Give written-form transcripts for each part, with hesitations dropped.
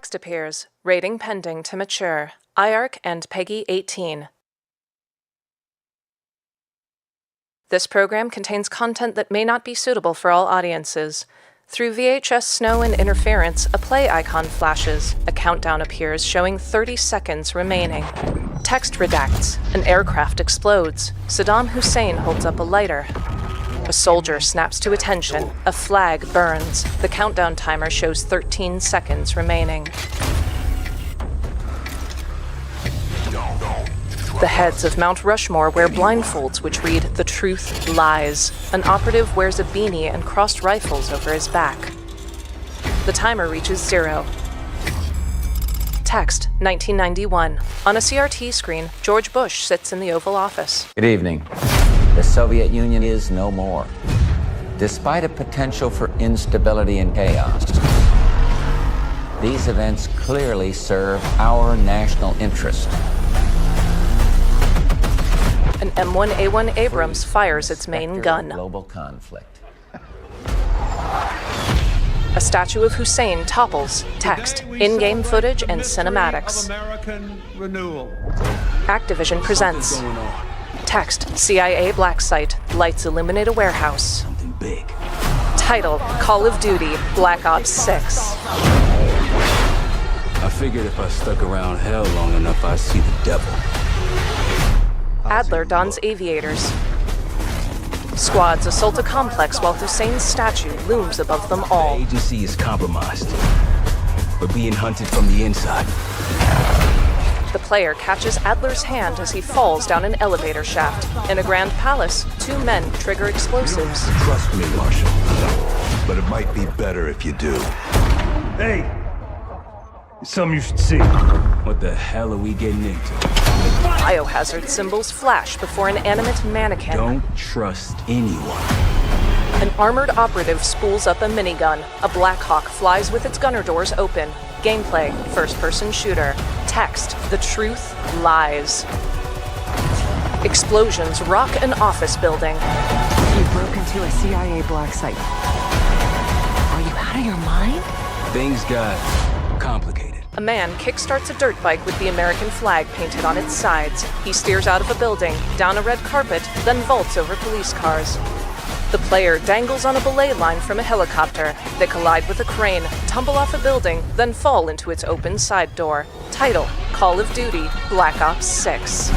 Text appears. Rating pending to mature. IARC and PEGI 18. This program contains content that may not be suitable for all audiences. Through VHS snow and interference, a play icon flashes. A countdown appears showing 30 seconds remaining. Text redacts. An aircraft explodes. Saddam Hussein holds up a lighter. A soldier snaps to attention. A flag burns. The countdown timer shows 13 seconds remaining. The heads of Mount Rushmore wear blindfolds which read, "The truth lies." An operative wears a beanie and crossed rifles over his back. The timer reaches 0. Text, 1991. On a CRT screen, George Bush sits in the Oval Office. Good evening. The Soviet Union is no more. Despite a potential for instability and chaos, these events clearly serve our national interest. An M1A1 Abrams fires its main gun. Global conflict. A statue of Hussein topples. Text, in-game footage and cinematics. Activision presents. Text, CIA black site. Lights illuminate a warehouse. Something big. Title, Call of Duty, Black Ops 6. I figured if I stuck around hell long enough, I'd see the devil. Adler dons aviators. Squads assault a complex while Hussein's statue looms above them all. The agency is compromised. We're being hunted from the inside. The player catches Adler's hand as he falls down an elevator shaft. In a grand palace, 2 men trigger explosives. Trust me, Marshal. But it might be better if you do. Hey! It's something you should see. What the hell are we getting into? Biohazard symbols flash before an animate mannequin. Don't trust anyone. An armored operative spools up a minigun. A Black Hawk flies with its gunner doors open. Gameplay, first-person shooter. Text, the truth lies. Explosions rock an office building. You broke into a CIA black site. Are you out of your mind? Things got complicated. A man kickstarts a dirt bike with the American flag painted on its sides. He steers out of a building, down a red carpet, then vaults over police cars. The player dangles on a belay line from a helicopter. They collide with a crane, tumble off a building, then fall into its open side door. Title, Call of Duty, Black Ops 6.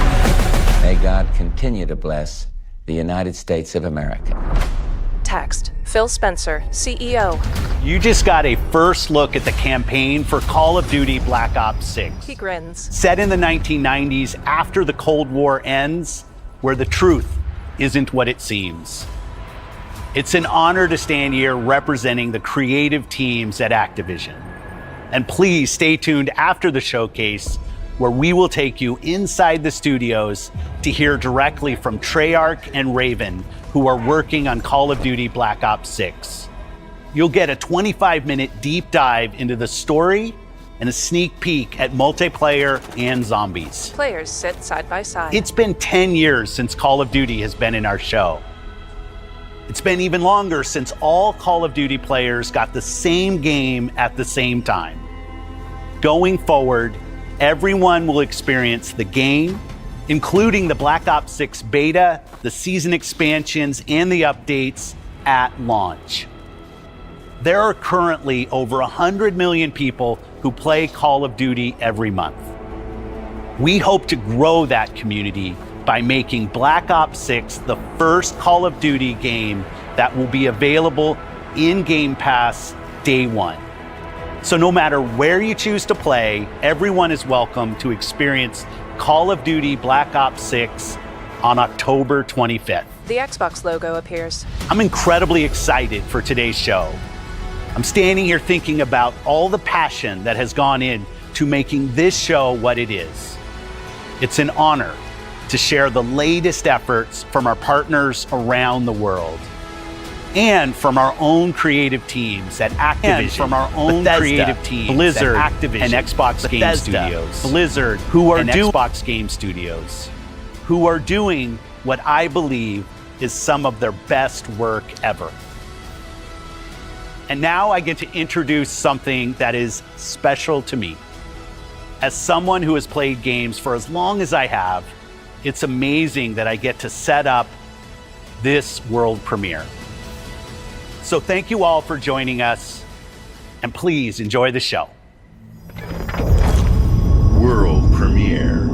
May God continue to bless the United States of America. Text, Phil Spencer, CEO. You just got a first look at the campaign for Call of Duty Black Ops 6. He grins. Set in the 1990s after the Cold War ends, where the truth isn't what it seems. It's an honor to stand here representing the creative teams at Activision. And please stay tuned after the showcase, where we will take you inside the studios to hear directly from Treyarch and Raven, who are working on Call of Duty Black Ops 6. You'll get a 25-minute deep dive into the story and a sneak peek at multiplayer and zombies. Players sit side by side. It's been 10 years since Call of Duty has been in our show. It's been even longer since all Call of Duty players got the same game at the same time. Going forward, everyone will experience the game, including the Black Ops 6 beta, the season expansions, and the updates at launch. There are currently over 100 million people who play Call of Duty every month. We hope to grow that community by making Black Ops 6 the first Call of Duty game that will be available in Game Pass day one. So no matter where you choose to play, everyone is welcome to experience Call of Duty Black Ops 6 on October 25th. The Xbox logo appears. I'm incredibly excited for today's show. I'm standing here thinking about all the passion that has gone in to making this show what it is. It's an honor to share the latest efforts from our partners around the world and from our own creative teams at Activision, Bethesda, Blizzard, Activision, and Xbox Game Studios, Blizzard, who are Xbox Game Studios, who are doing what I believe is some of their best work ever. And now I get to introduce something that is special to me. As someone who has played games for as long as I have, it's amazing that I get to set up this world premiere. So thank you all for joining us, and please enjoy the show. World premiere.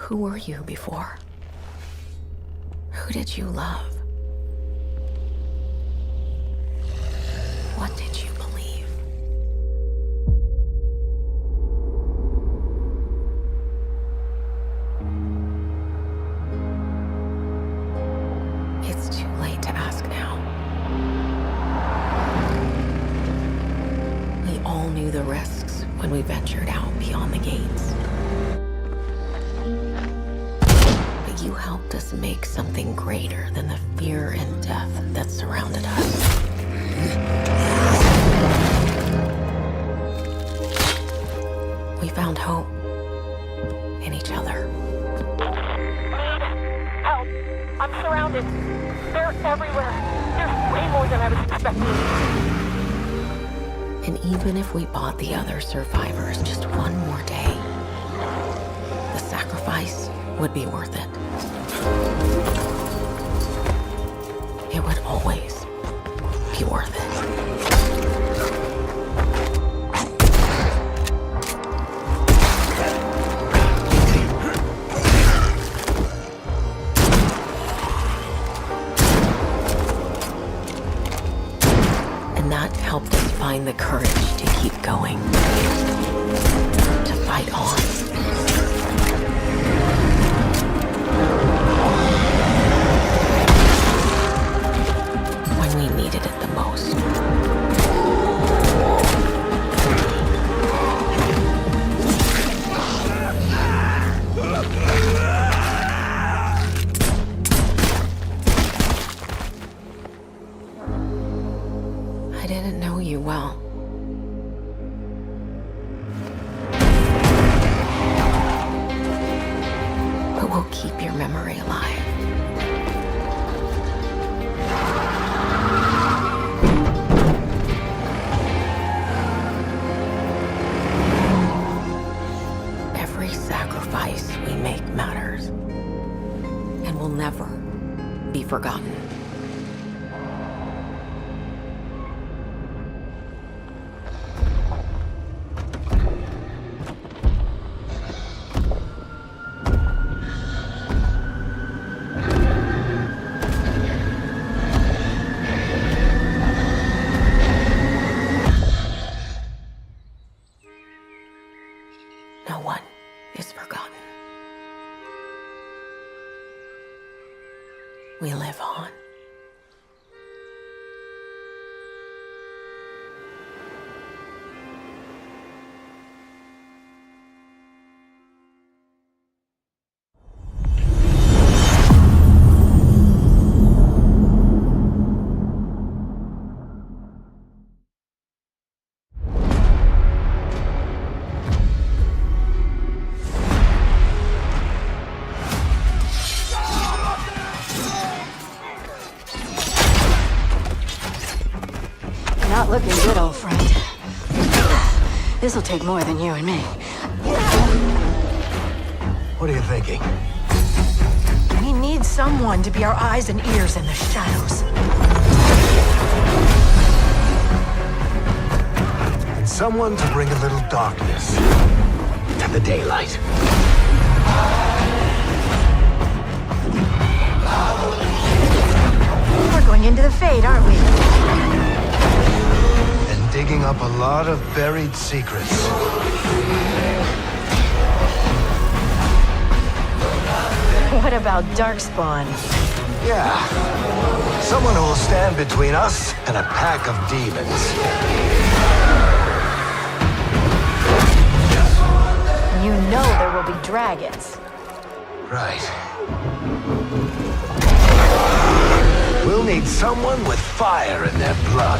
Who were you before? Who did you love? What did you believe? It's too late to ask now. We all knew the risks when we ventured out beyond the gates. You helped us make something greater than the fear and death that surrounded us. We found hope in each other. Help! I'm surrounded. They're everywhere. There's way more than I was expecting. And even if we bought the other survivors just one more day, the sacrifice would be worth it. It would always be worth it. And that helped us find the courage to keep going, to fight on. Needed it the most. I didn't know you well. But we'll keep your memory alive. Sacrifice we make matters and will never be forgotten. we live on. Not looking good, old friend. This'll take more than you and me. What are you thinking? We need someone to be our eyes and ears in the shadows. And someone to bring a little darkness to the daylight. We're going into the Fade, aren't we? And digging up a lot of buried secrets. What about Darkspawn? Yeah. Someone who will stand between us and a pack of demons. You know there will be dragons. Right. We'll need someone with fire in their blood.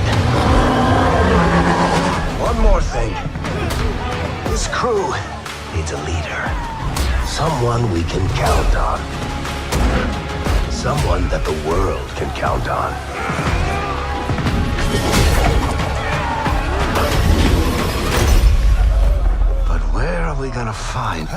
One more thing. This crew needs a leader. Someone we can count on. Someone that the world can count on. But where are we gonna find?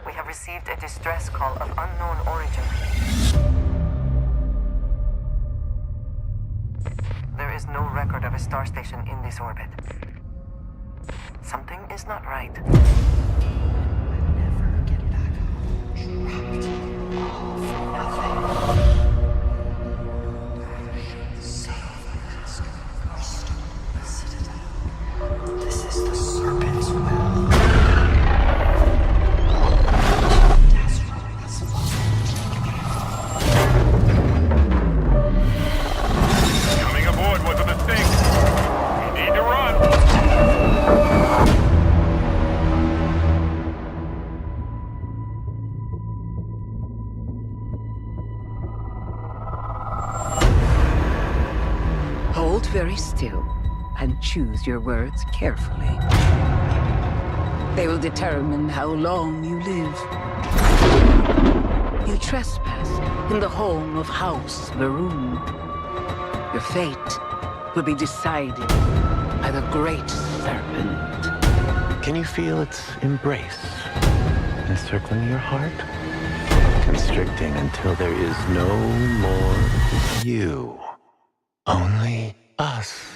We have received a distress call of unknown origin. There is no record of a star station in this orbit. Something is not right. This is the Serpent's Well. Coming aboard was a mistake. We need to run. Hold very still and choose your words carefully. They will determine how long you live. You trespassed in the home of House Varun. Your fate will be decided by the Great Serpent. Can you feel its embrace encircling your heart? Constricting until there is no more you. Only us.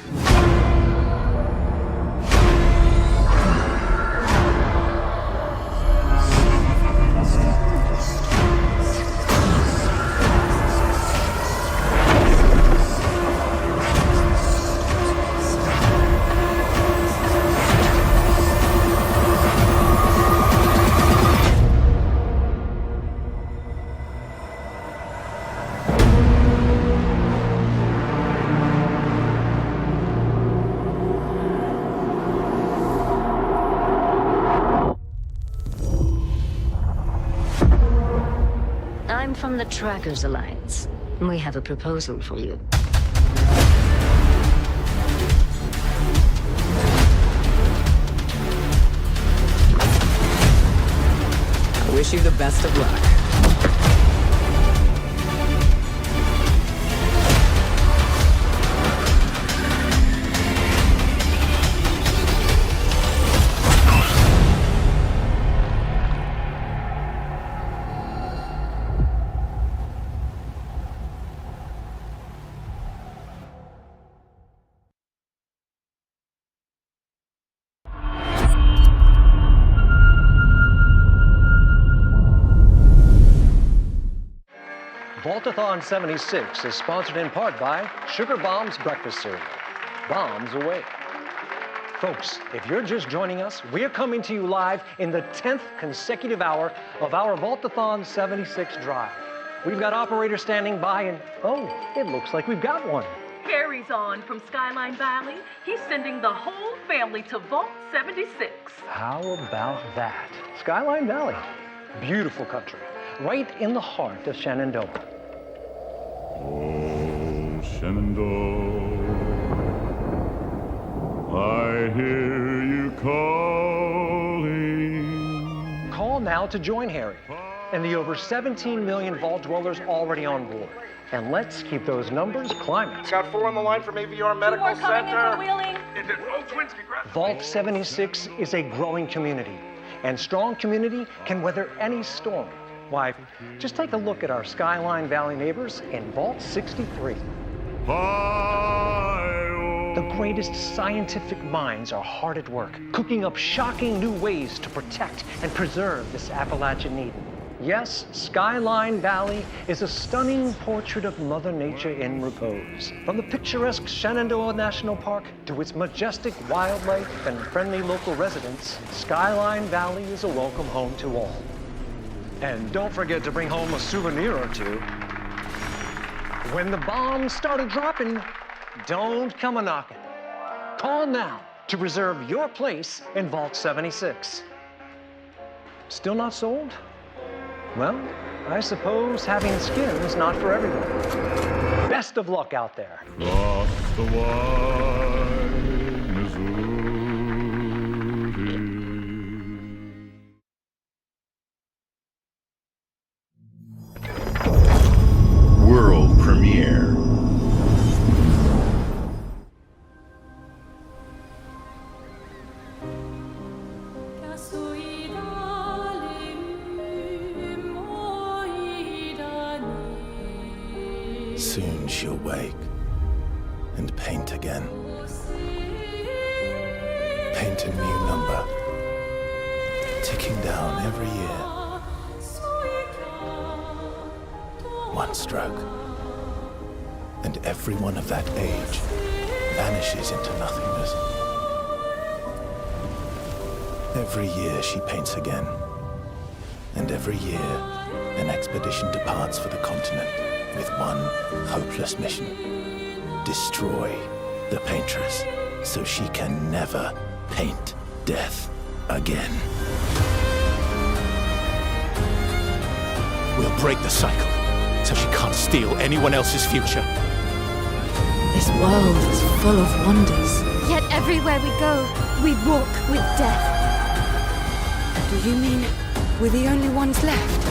I'm from the Trackers Alliance. We have a proposal for you. wish you the best of luck. Vaultathon 76 is sponsored in part by Sugar Bombs Breakfast Cereal. Bombs away. Folks, if you're just joining us, we're coming to you live in the 10th consecutive hour of our Vaultathon 76 drive. We've got operators standing by and, oh, it looks like we've got one. Harry's on from Skyline Valley. He's sending the whole family to Vault 76. How about that? Skyline Valley, beautiful country, right in the heart of Shenandoah. Oh, Shenandoah, I hear you calling. Call now to join Harry and the over 17 million Vault dwellers already on board. And let's keep those numbers climbing. Got 4 on the line from AVR Medical More coming Center. in for Wheeling. Oh, twins, congrats. Vault 76 is a growing community, and strong community can weather any storm. Why, just take a look at our Skyline Valley neighbors in Vault 63. The greatest scientific minds are hard at work, cooking up shocking new ways to protect and preserve this Appalachian Eden. Yes, Skyline Valley is a stunning portrait of Mother Nature in repose. From the picturesque Shenandoah National Park to its majestic wildlife and friendly local residents, Skyline Valley is a welcome home to all. And don't forget to bring home a souvenir or two. When the bombs started dropping, don't come a-knocking. Call now to reserve your place in Vault 76. Still not sold? Well, I suppose having skin is not for everyone. Best of luck out there. Across the wide Missouri. World premiere. Soon she'll wake and paint again. Paint a new number, ticking down every year. One stroke, and everyone of that age vanishes into nothingness. Every year she paints again, and every year an expedition departs for the continent with one hopeless mission: destroy the paintress so she can never paint death again. We'll break the cycle so she can't steal anyone else's future. This world is full of wonders. Yet everywhere we go, we walk with death. Do you mean we're the only ones left?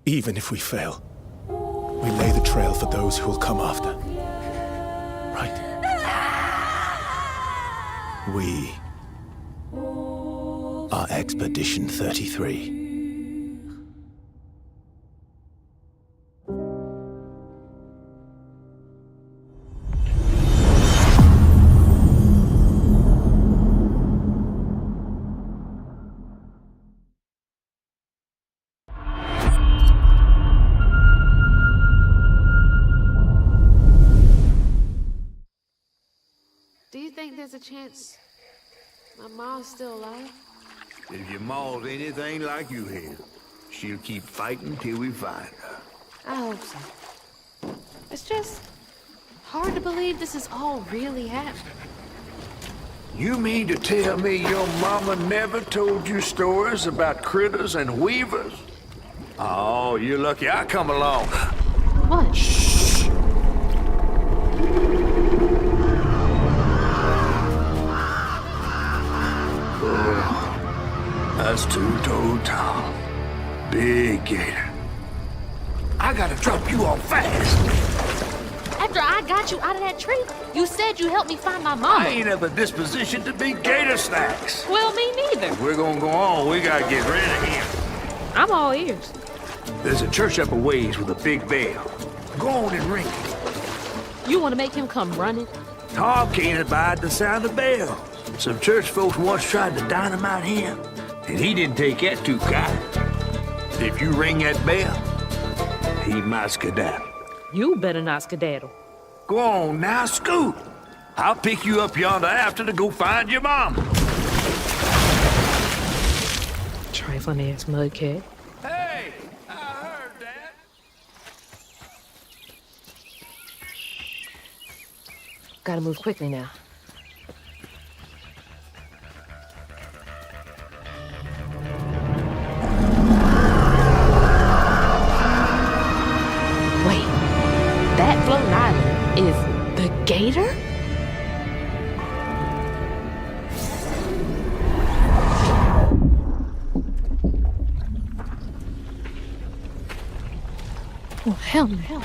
Even if we fail, we lay the trail for those who will come after. Right? We are Expedition 33. there's a chance my mom's still alive? If your ma's anything like you have, she'll keep fighting till we find her. I hope so. It's just hard to believe this is all really happening. You mean to tell me your mama never told you stories about critters and weavers? Oh, you're lucky I come along. What? Shh. Oh, that's two-toed Tom. Big gator. I gotta drop you off fast. After I got you out of that tree, you said you helped me find my mama. I ain't of a disposition to be gator snacks. Well, me neither. If we're gonna go on, we gotta get rid of him. I'm all ears. There's a church up a ways with a big bell. Go on and ring it. You want to make him come running? Tom can't abide the sound of bells. Some church folks once tried to dynamite him, and he didn't take that too kind. If you ring that bell, he might skedaddle. You better not skedaddle. Go on now, scoot. I'll pick you up yonder after to go find your mom. Trifling ass mudcat. Hey, I heard that. Gotta move quickly now. Wait, that floating island is the gator? Oh, hell no.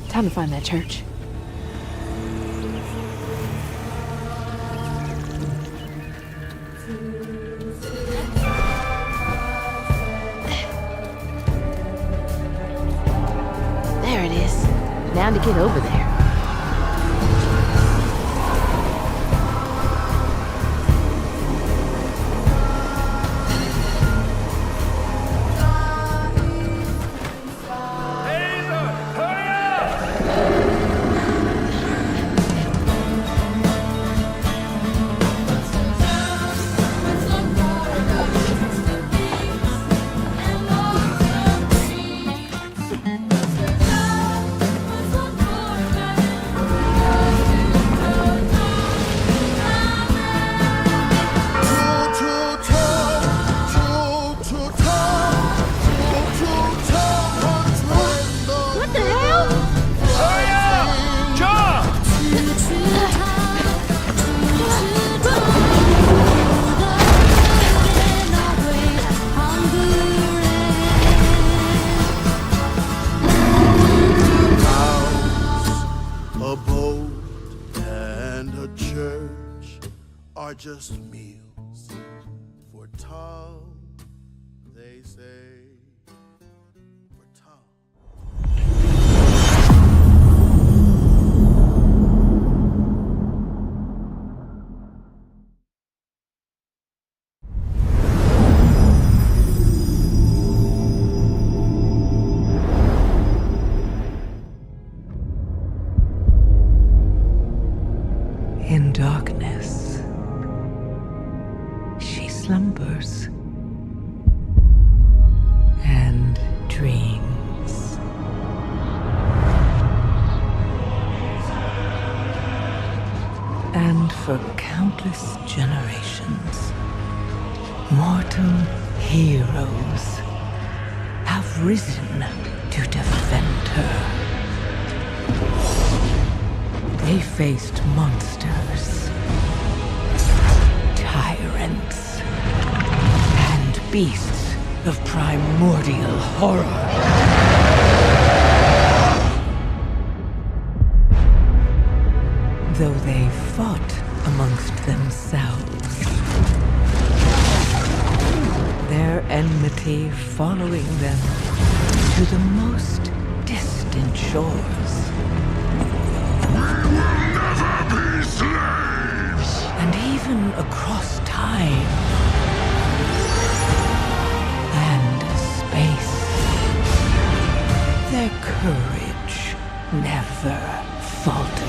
Time to find that church. There it is. Now to get over there. Just meals for Tom, they say, for Tom. In darkness, slumbers and dreams. And for countless generations, mortal heroes have risen to defend her. They faced monsters, tyrants, and beasts of primordial horror. though they fought amongst themselves, their enmity following them to the most distant shores. We will never be slaves! And even across time and space, their courage never faltered.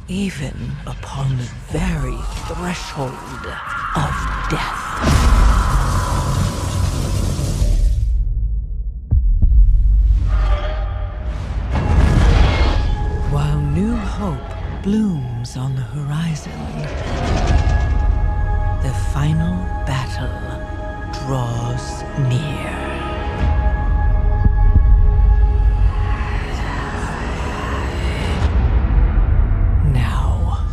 Even upon the very threshold of death. While new hope blooms on the horizon, the final battle draws near. Now,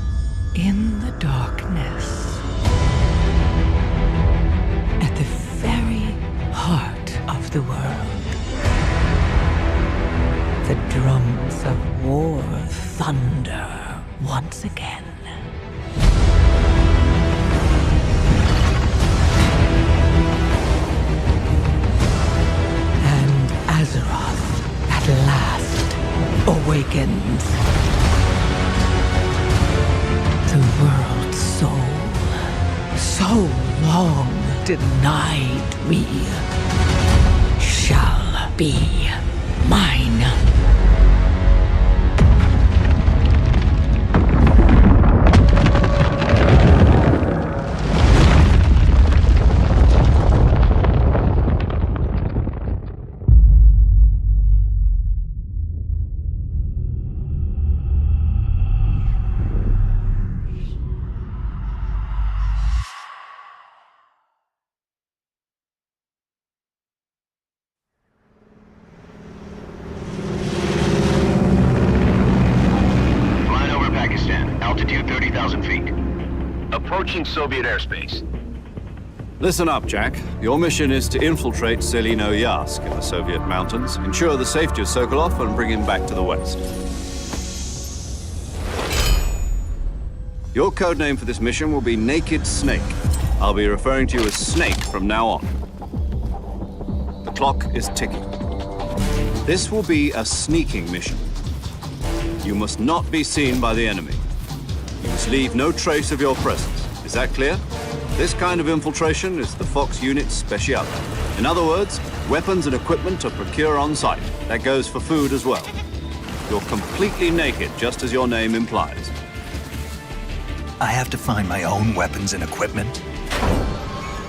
in the darkness, at the very heart of the world, the drums of war thunder once again. And Azeroth at last awakens. The world's soul, so long denied me, shall be mine. Approaching Soviet airspace. Listen up, Jack. Your mission is to infiltrate Selino Yask in the Soviet mountains, ensure the safety of Sokolov, and bring him back to the West. Your codename for this mission will be Naked Snake. I'll be referring to you as Snake from now on. The clock is ticking. This will be a sneaking mission. You must not be seen by the enemy. You must leave no trace of your presence. Is that clear? This kind of infiltration is the Fox unit's speciality. In other words, weapons and equipment are procured on site. That goes for food as well. You're completely naked, just as your name implies. I have to find my own weapons and equipment?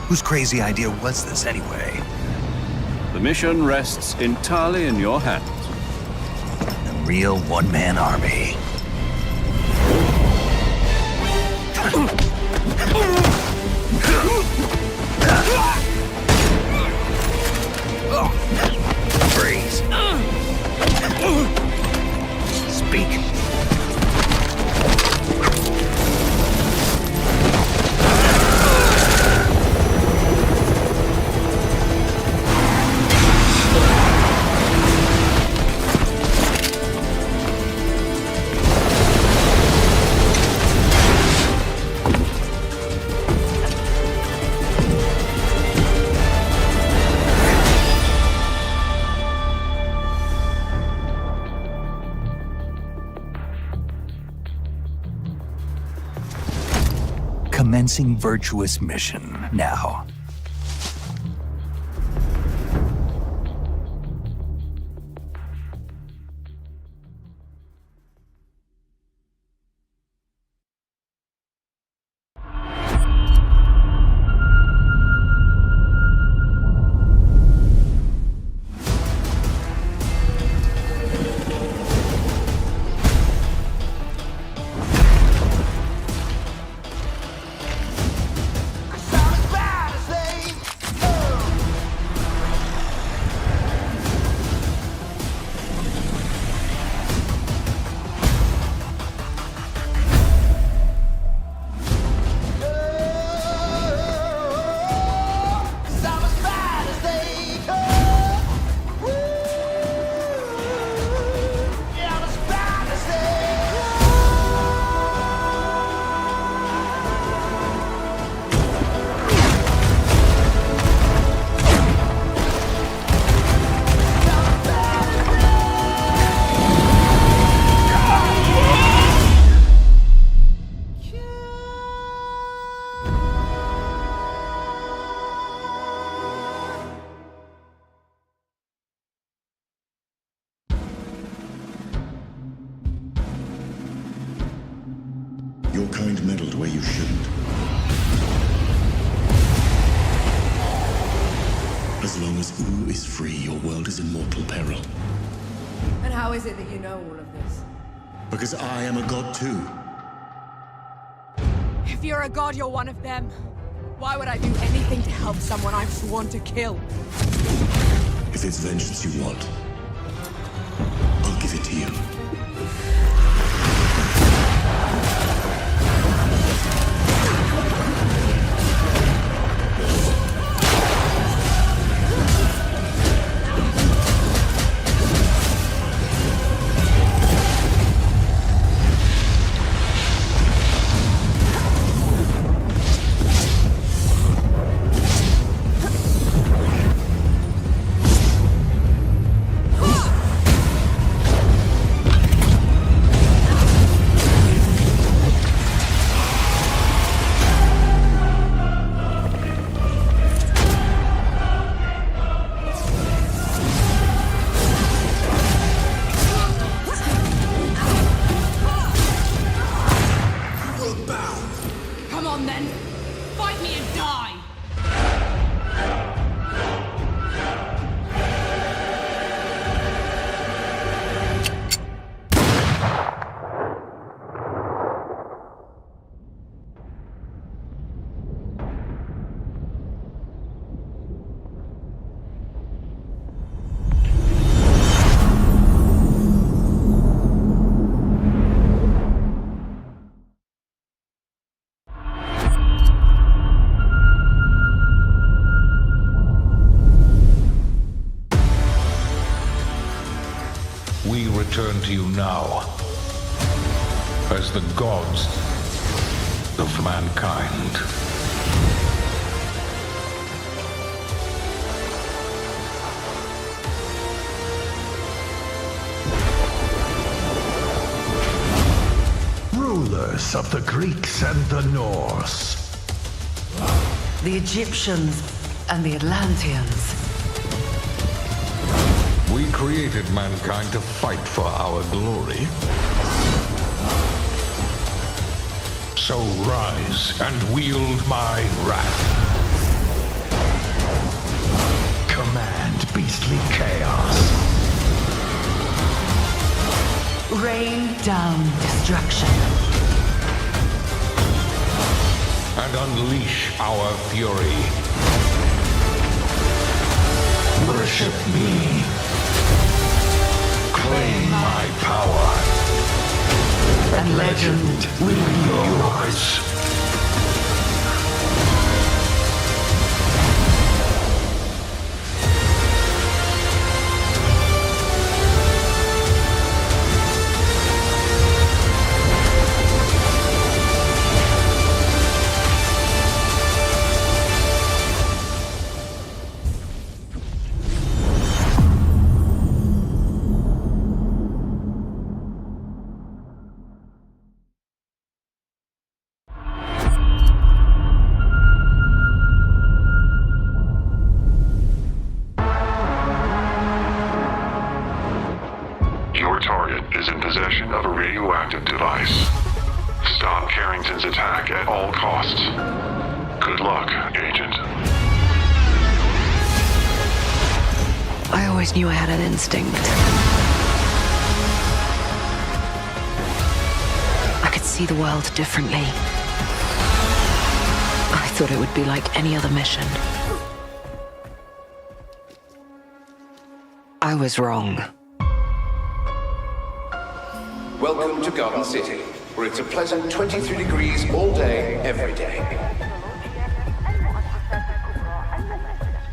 Whose crazy idea was this anyway? The mission rests entirely in your hands. A real one-man army. Freeze. Speak. Commencing virtuous mission now. Your kind meddled where you shouldn't. As long as Ooh is free, your world is in mortal peril. And how is it that you know all of this? Because I am a god too. If you're a god, you're one of them. Why would I do anything to help someone I've sworn to kill? If it's vengeance you want, I'll give it to you. We return to you now as the gods of mankind. Rulers of the Greeks and the Norse. The Egyptians and the Atlanteans. We created mankind to fight for our glory. So rise and wield my wrath. Command beastly chaos. Rain down destruction. And unleash our fury. Worship me. Claim my power. And legend will be yours. Your target is in possession of a radioactive device. Stop Carrington's attack at all costs. Good luck, Agent. I always knew I had an instinct. I could see the world differently. I thought it would be like any other mission. I was wrong. Welcome to Garden City, where it's a pleasant 23 degrees all day, every day.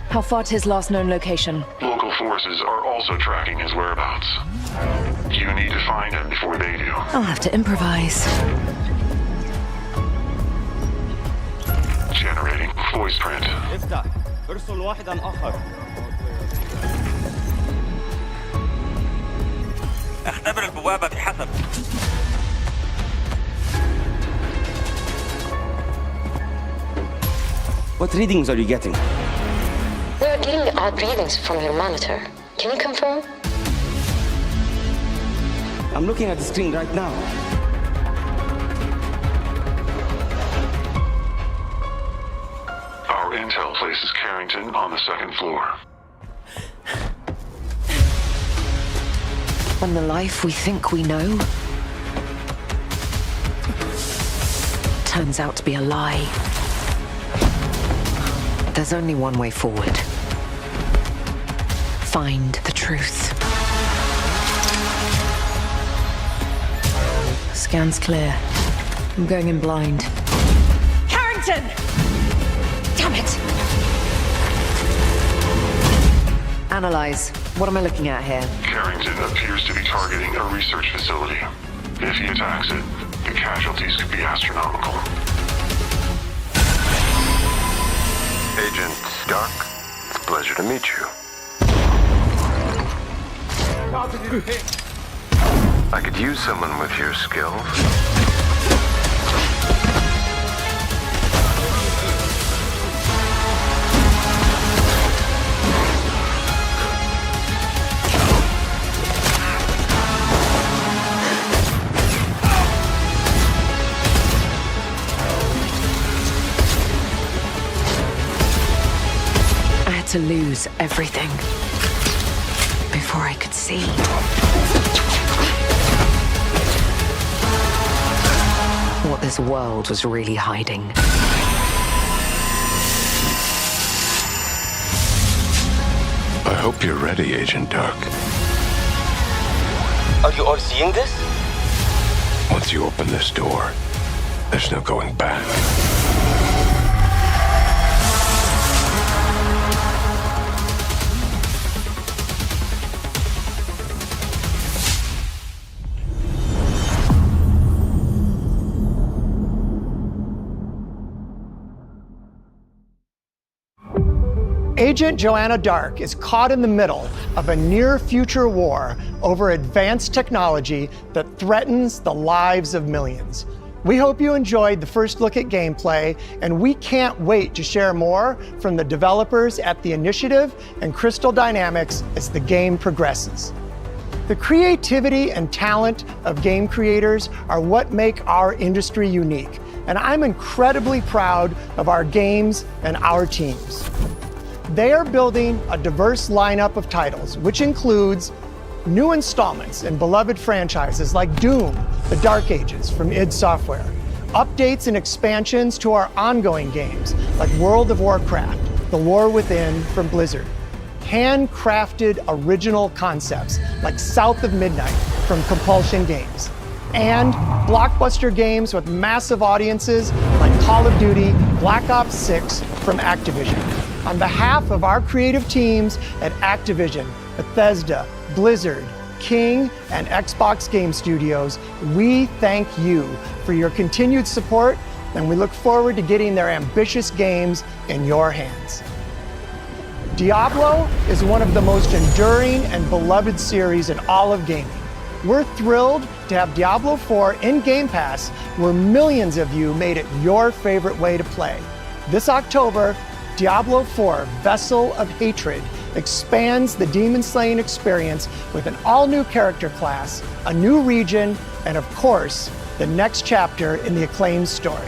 How far to his last known location? Local forces are also tracking his whereabouts. You need to find him before they do. I'll have to improvise. Generating voice print. افتح. ارسل واحدا آخر. اختبر البوابة بحسب. What readings are you getting? We are getting odd readings from your monitor. Can you confirm? I'm looking at the screen right now. Mrs. Carrington on the second floor. And the life we think we know turns out to be a lie. There's only one way forward. Find the truth. Scan's clear. I'm going in blind. Carrington! Damn it! Analyze. What am I looking at here? Carrington appears to be targeting a research facility. If he attacks it, the casualties could be astronomical. Agent Stark, it's a pleasure to meet you. I could use someone with your skills. To lose everything before I could see. What this world was really hiding. I hope you're ready, Agent Dark. Are you all seeing this? Once you open this door, there's no going back. Agent Joanna Dark is caught in the middle of a near-future war over advanced technology that threatens the lives of millions. We hope you enjoyed the first look at gameplay, and we can't wait to share more from the developers at The Initiative and Crystal Dynamics as the game progresses. The creativity and talent of game creators are what make our industry unique, and I'm incredibly proud of our games and our teams. They are building a diverse lineup of titles, which includes new installments in beloved franchises like Doom, The Dark Ages from id Software, updates and expansions to our ongoing games like World of Warcraft, The War Within from Blizzard, handcrafted original concepts like South of Midnight from Compulsion Games, and blockbuster games with massive audiences like Call of Duty Black Ops 6 from Activision. On behalf of our creative teams at Activision, Bethesda, Blizzard, King, and Xbox Game Studios, we thank you for your continued support, and we look forward to getting their ambitious games in your hands. Diablo is one of the most enduring and beloved series in all of gaming. We're thrilled to have Diablo 4 in Game Pass, where millions of you made it your favorite way to play. This October, Diablo 4 Vessel of Hatred expands the demon slaying experience with an all-new character class, a new region, and of course, the next chapter in the acclaimed story.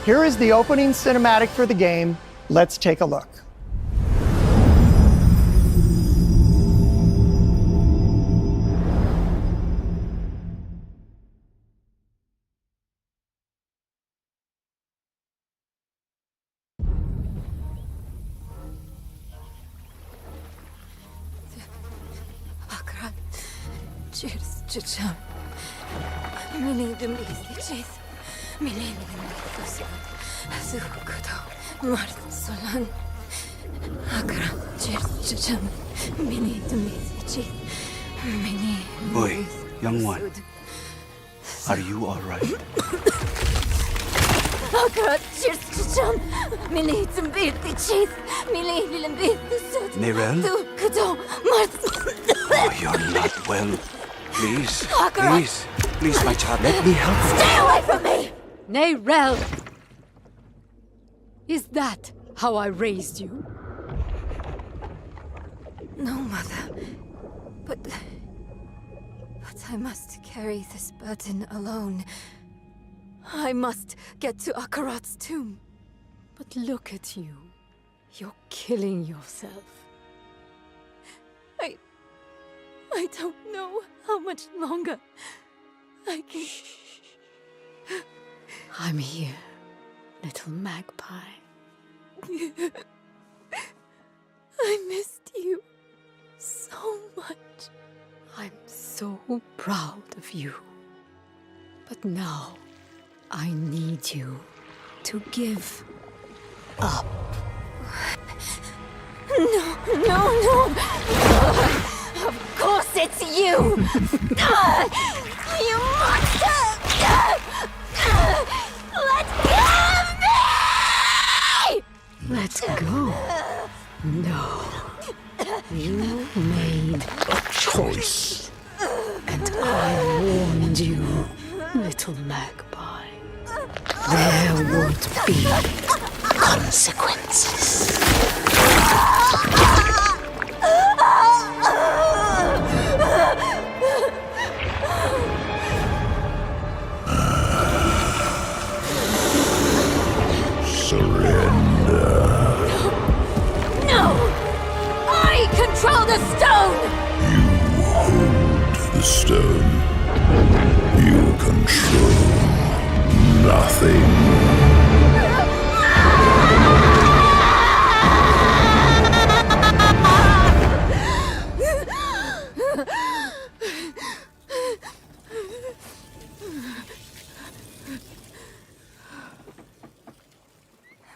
Here is the opening cinematic for the game. Let's take a look. Cheers, Chicham. Mini de Cheese. Mini de Zukudo. Mart Solan. Akra. Cheers, Chicham. Mini de Cheese. Mini. Boy, young one. Are you all right? Akra. Cheers, Chicham. Mini de Cheese. Mini de Nerel? Zukudo. Mart. Oh, you're not well. Please, please, my child, let me help you. Stay away from me! Nerel! Is that how I raised you? No, Mother. But I must carry this burden alone. I must get to Akarat's tomb. But look at you. You're killing yourself. I don't know how much longer I can... I'm here, little magpie. I missed you so much. I'm so proud of you. But now, I need you to give up. No. Of course it's you! You monster! Let go of me! Let go? No. You made a choice. And I warned you, little magpie. There would be consequences. Surrender. No! I control the stone! You hold the stone. You control nothing.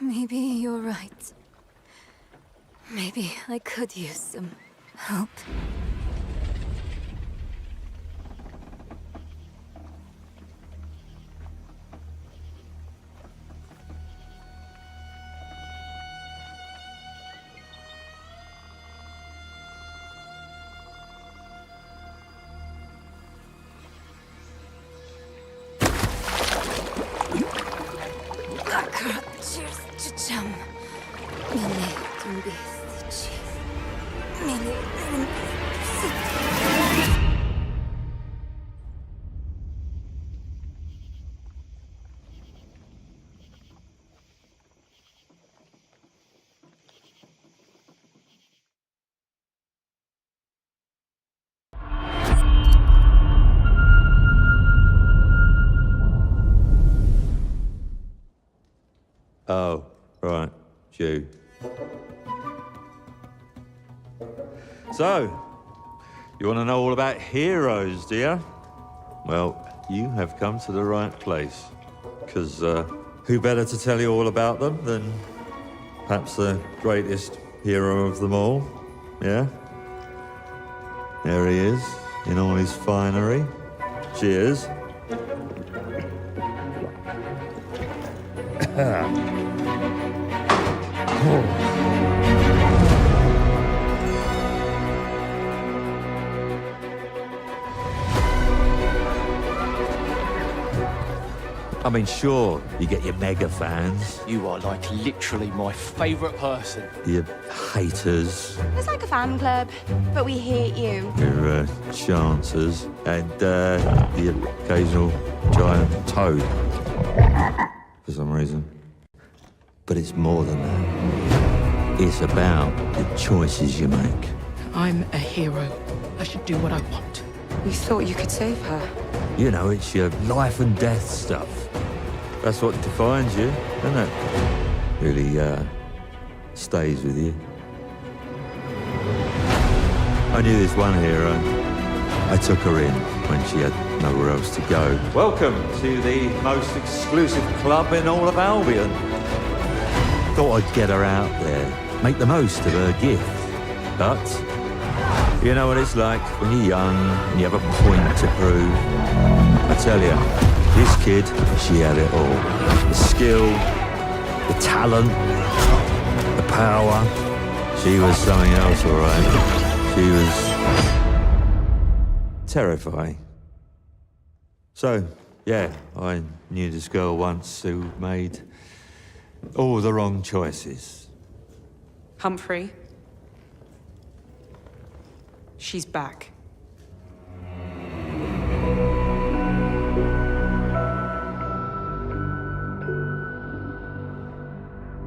Maybe you're right. Maybe I could use some help. Oh, right, you. So, you want to know all about heroes, do you? Well, you have come to the right place. Because who better to tell you all about them than perhaps the greatest hero of them all? Yeah? There he is, in all his finery. Cheers. I mean, sure, you get your mega fans, You are like literally my favourite person. your haters, It's like a fan club, but we hate you. your chancers, and the occasional giant toad, for some reason. But it's more than that. It's about the choices you make. I'm a hero. I should do what I want. You thought you could save her? You know, it's your life and death stuff. That's what defines you, isn't it? Really, stays with you. I knew this one hero. I took her in when she had nowhere else to go. Welcome to the most exclusive club in all of Albion. Thought I'd get her out there, make the most of her gift. But you know what it's like when you're young and you have a point to prove. I tell you, this kid, she had it all. The skill, the talent, the power. She was something else, all right. She was terrifying. So, yeah, I knew this girl once who made all the wrong choices. Humphrey. She's back.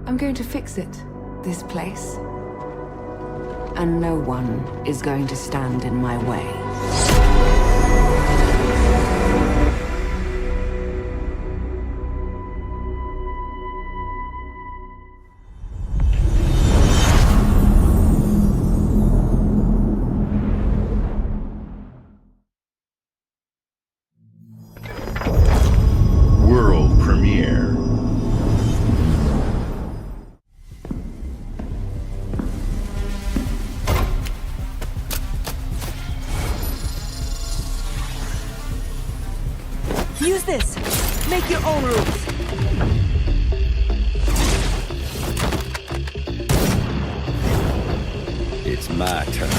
I'm going to fix it. this place. And no one is going to stand in my way. World premiere. Use this. Make your own rules. It's my turn.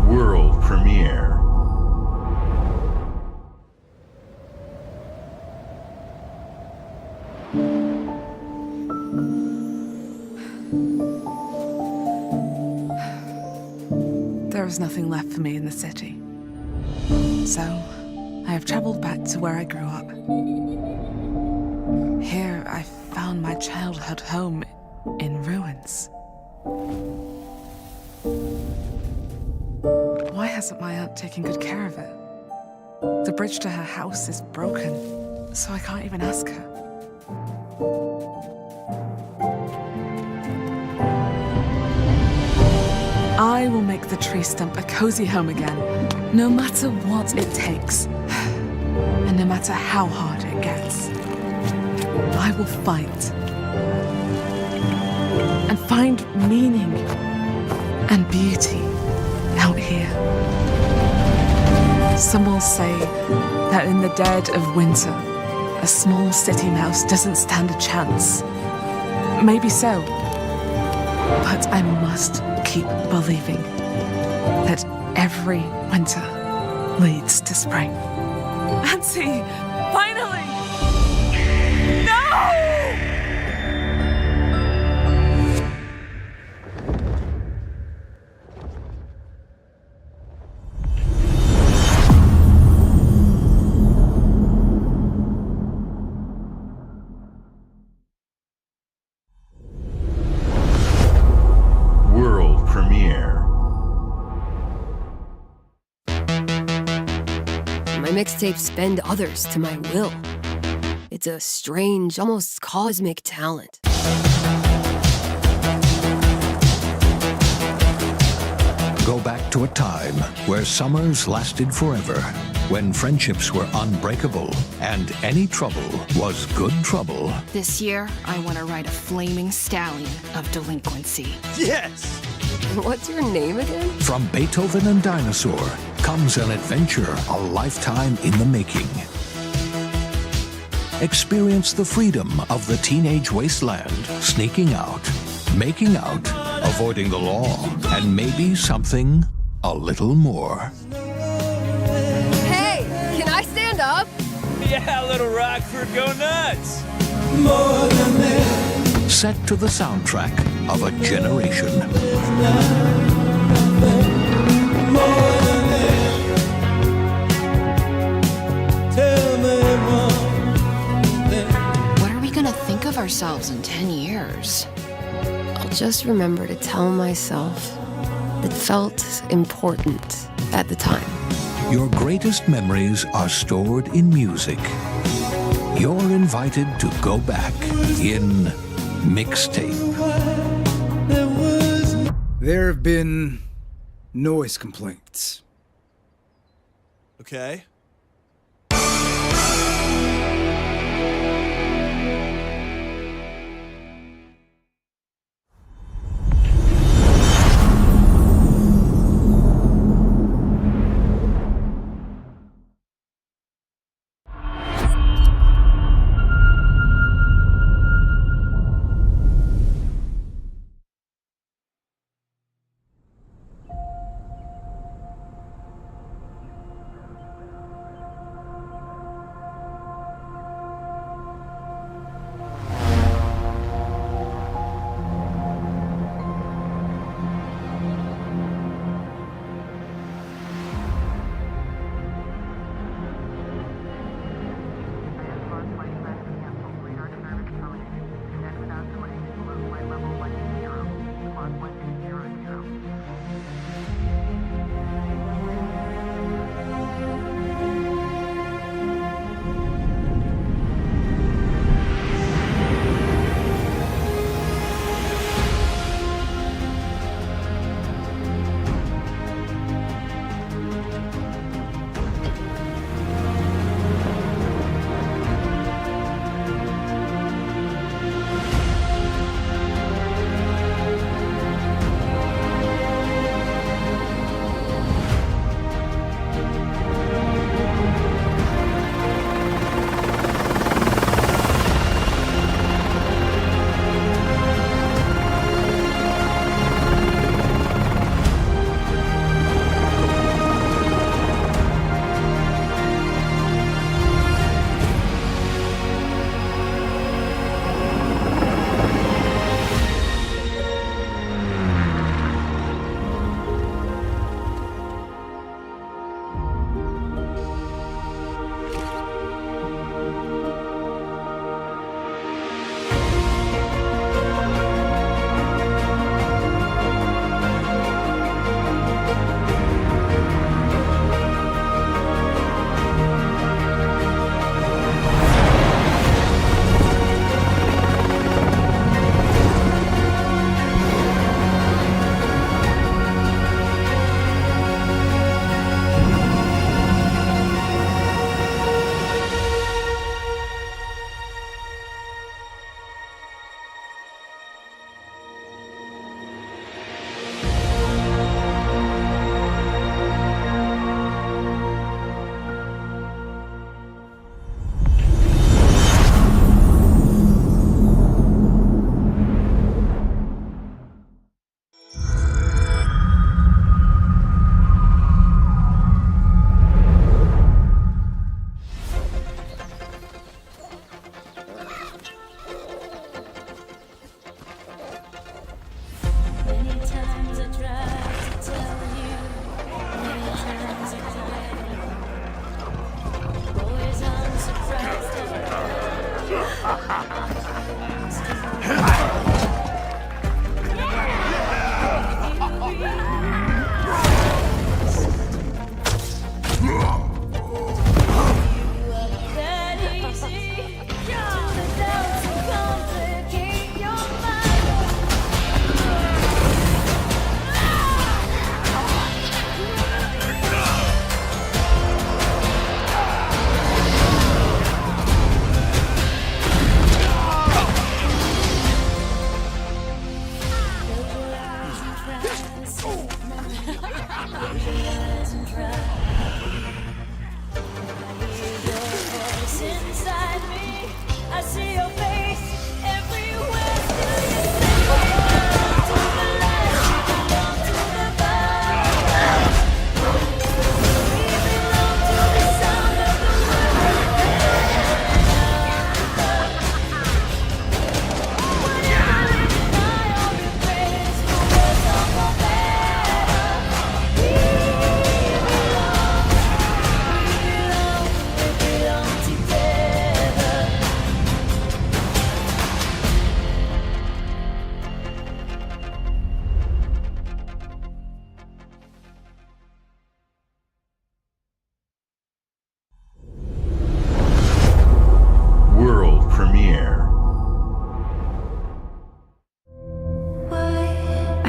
World premiere. There is nothing left for me in the city. So, I have traveled back to where I grew up. Here, I found my childhood home in ruins. Why hasn't my aunt taken good care of it? The bridge to her house is broken, so I can't even ask her. I will make the tree stump a cozy home again, no matter what it takes. And no matter how hard it gets. I will fight. And find meaning and beauty out here. Some will say that in the dead of winter, a small city mouse doesn't stand a chance. Maybe so. But I must keep believing that every winter leads to spring. Auntie! Finally! No! World premiere. My mixtapes bend others to my will. It's a strange, almost cosmic talent. Go back to a time where summers lasted forever, when friendships were unbreakable, and any trouble was good trouble. This year, I want to ride a flaming stallion of delinquency. Yes! What's your name again? From Beethoven and Dinosaur comes an adventure a lifetime in the making. Experience the freedom of the teenage wasteland, sneaking out, making out, avoiding the law, and maybe something a little more. Hey, can I stand up? Yeah, little Rockford, go nuts! Set to the soundtrack of a generation. What are we gonna think of ourselves in 10 years? I'll just remember to tell myself it felt important at the time. Your greatest memories are stored in music. You're invited to go back in Mixtape. There have been noise complaints. Okay.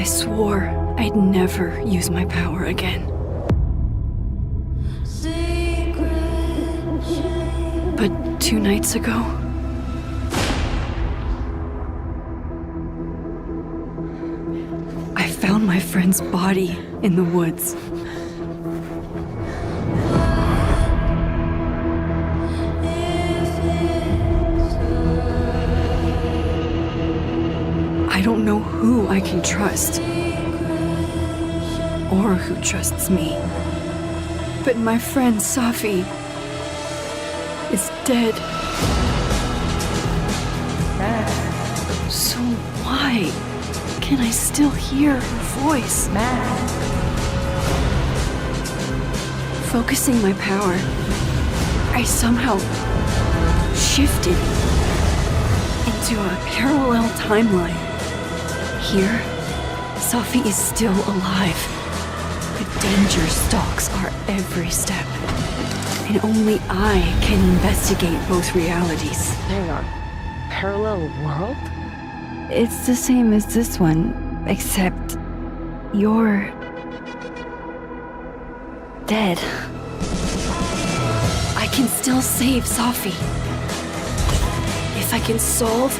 swore I'd never use my power again. But 2 nights ago, I found my friend's body in the woods. I don't know who I can trust, or who trusts me. But my friend Safi is dead. So why can I still hear her voice? Focusing my power, I somehow shifted into a parallel timeline. Here, Safi is still alive, but danger stalks our every step. And only I can investigate both realities. Hang on. Parallel world? It's the same as this one, except you're dead. I can still save Safi. If I can solve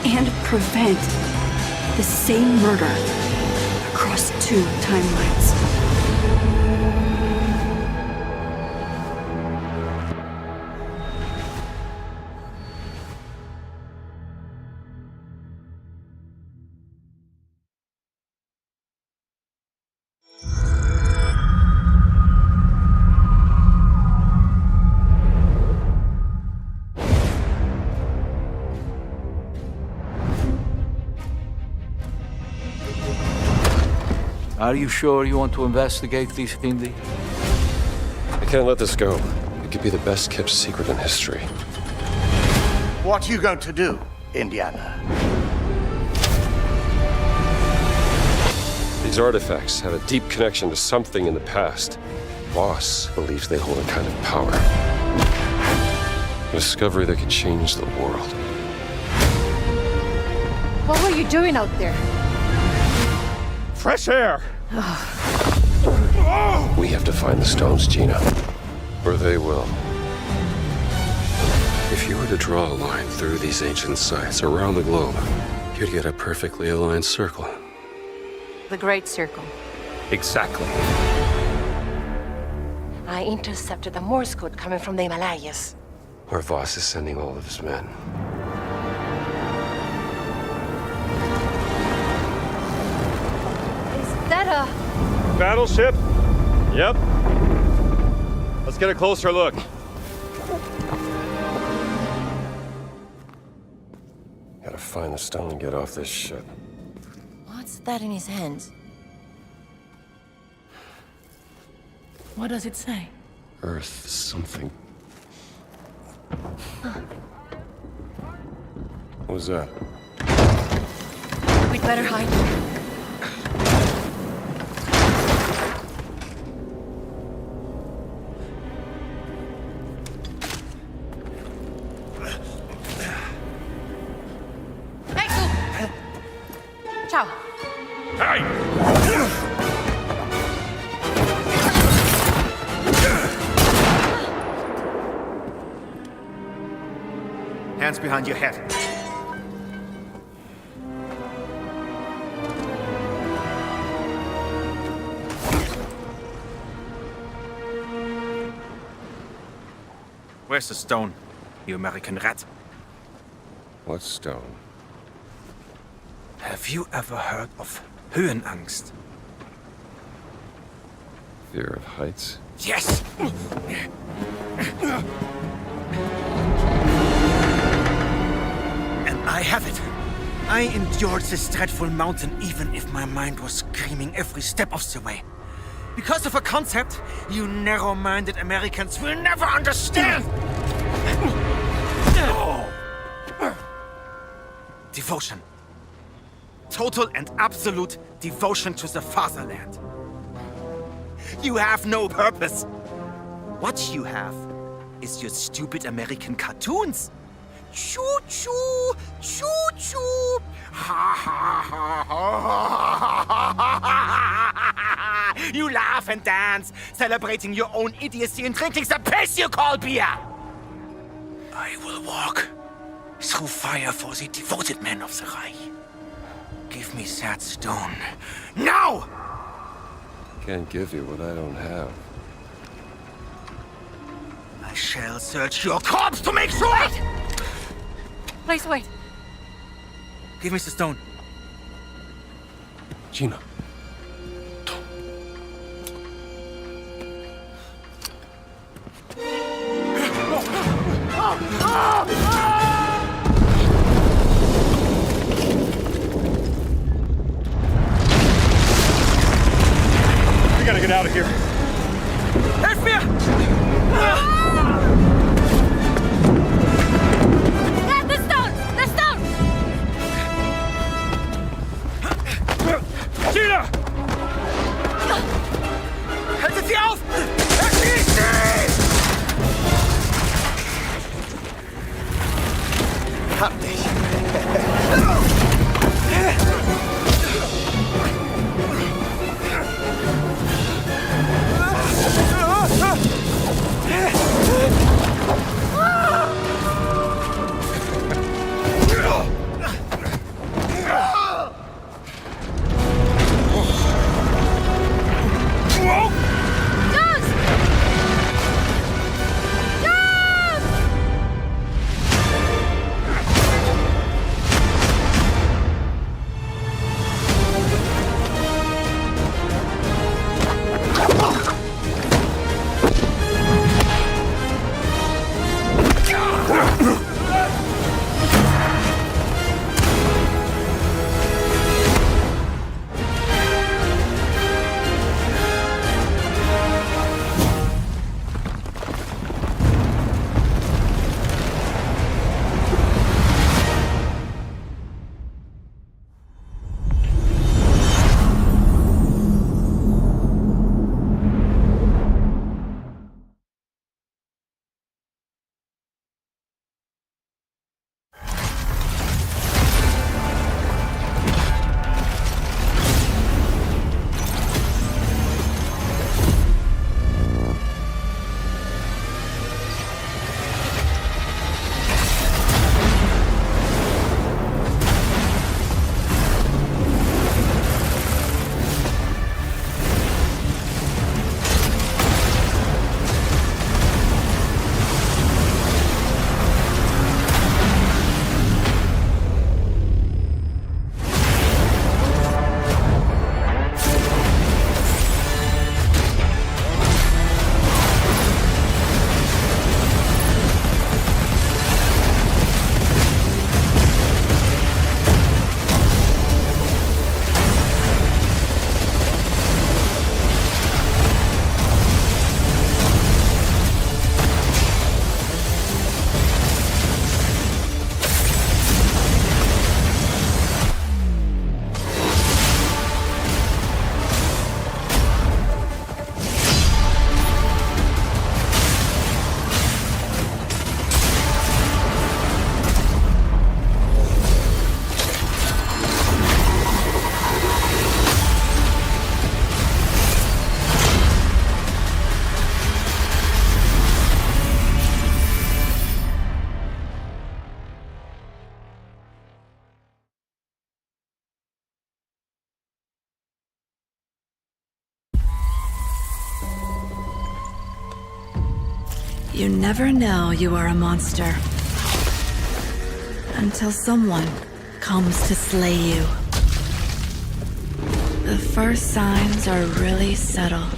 and prevent the same murder across 2 timelines. Are you sure you want to investigate these, Hindi? I can't let this go. It could be the best kept secret in history. What are you going to do, Indiana? These artifacts have a deep connection to something in the past. Voss believes they hold a kind of power. A discovery that could change the world. What were you doing out there? Fresh air! We have to find the stones, Gina. Or they will. If you were to draw a line through these ancient sites around the globe, you'd get a perfectly aligned circle. The Great Circle. Exactly. I intercepted the Morse code coming from the Himalayas. Where Voss is sending all of his men. Is that a... Battleship? Yep. Let's get a closer look. Gotta find the stone and get off this ship. What's that in his hands? What does it say? Earth something. What was that? We'd better hide. Ciao. Hands behind your head. Where's the stone, you American rat? What stone? Have you ever heard of Höhenangst? Fear of heights? Yes! And I have it. I endured this dreadful mountain even if my mind was screaming every step of the way. Because of a concept you narrow-minded Americans will never understand! Devotion. Total and absolute devotion to the fatherland. You have no purpose. What you have is your stupid American cartoons. Choo-choo, choo-choo, ha ha ha ha ha You laugh and dance, celebrating your own idiocy and drinking the piss you call beer! I will walk through fire for the devoted men of the Reich. Give me that stone. Now! Can't give you what I don't have. I shall search your corpse to make sure! Please wait. Give me the stone. Gina. We gotta get out of here. Help me! The stone! The stone! Gina! Haltet sie auf! Erschießt sie! Hab dich. You never know you are a monster until someone comes to slay you. The first signs are really subtle,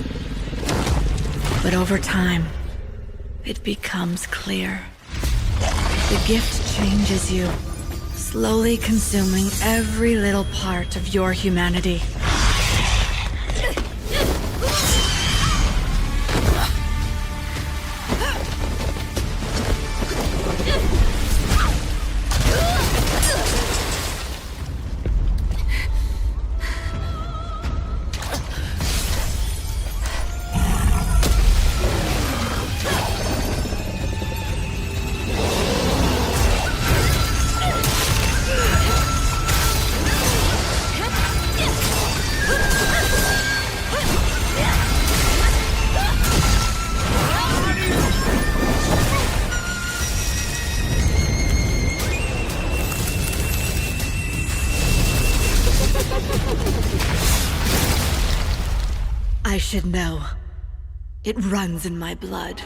but over time, it becomes clear. The gift changes you, slowly consuming every little part of your humanity. I should know. It runs in my blood.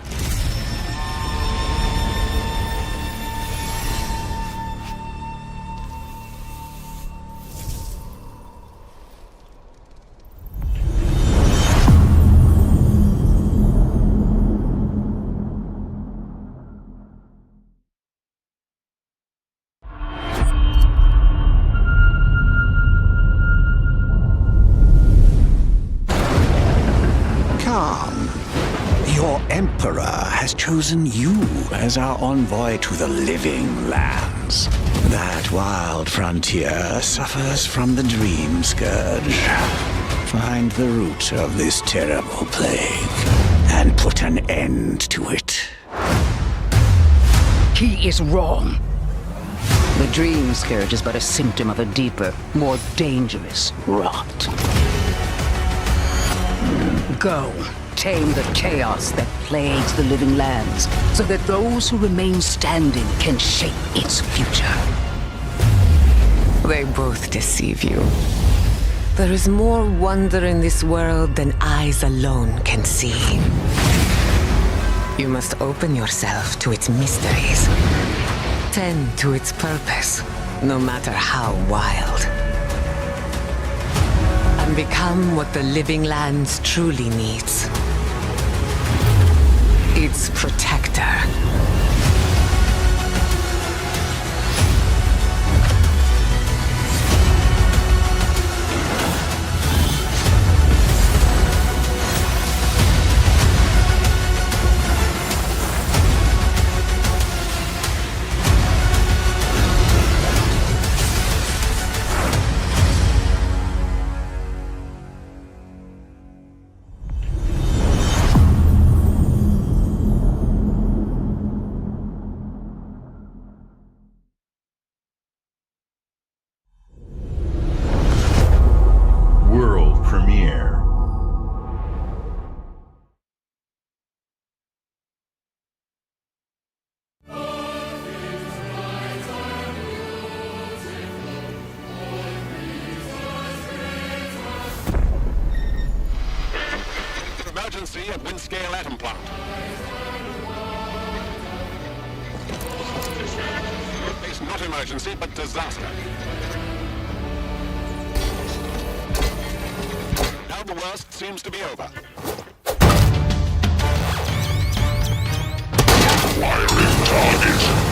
Your Emperor has chosen you as our envoy to the living lands. That wild frontier suffers from the dream scourge. Find the root of this terrible plague and put an end to it. He is wrong. The dream scourge is but a symptom of a deeper, more dangerous rot. Go. Tame the chaos that plagues the living lands, so that those who remain standing can shape its future. They both deceive you. There is more wonder in this world than eyes alone can see. You must open yourself to its mysteries. Tend to its purpose, no matter how wild. And become what the living lands truly needs. Its protector. World premiere. Emergency at Windscale Atom Plant. It's not emergency, but disaster. Now the worst seems to be over. Wiring target.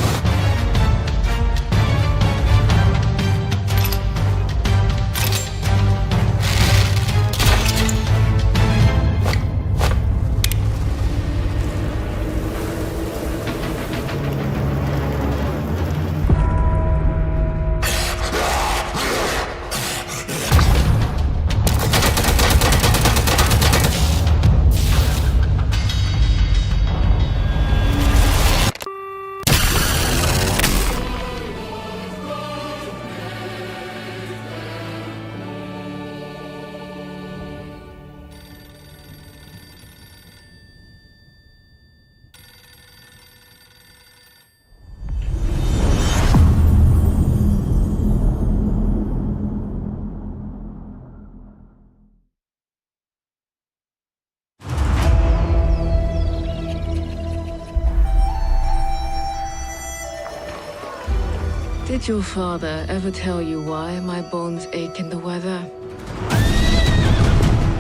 Did your father ever tell you why my bones ache in the weather?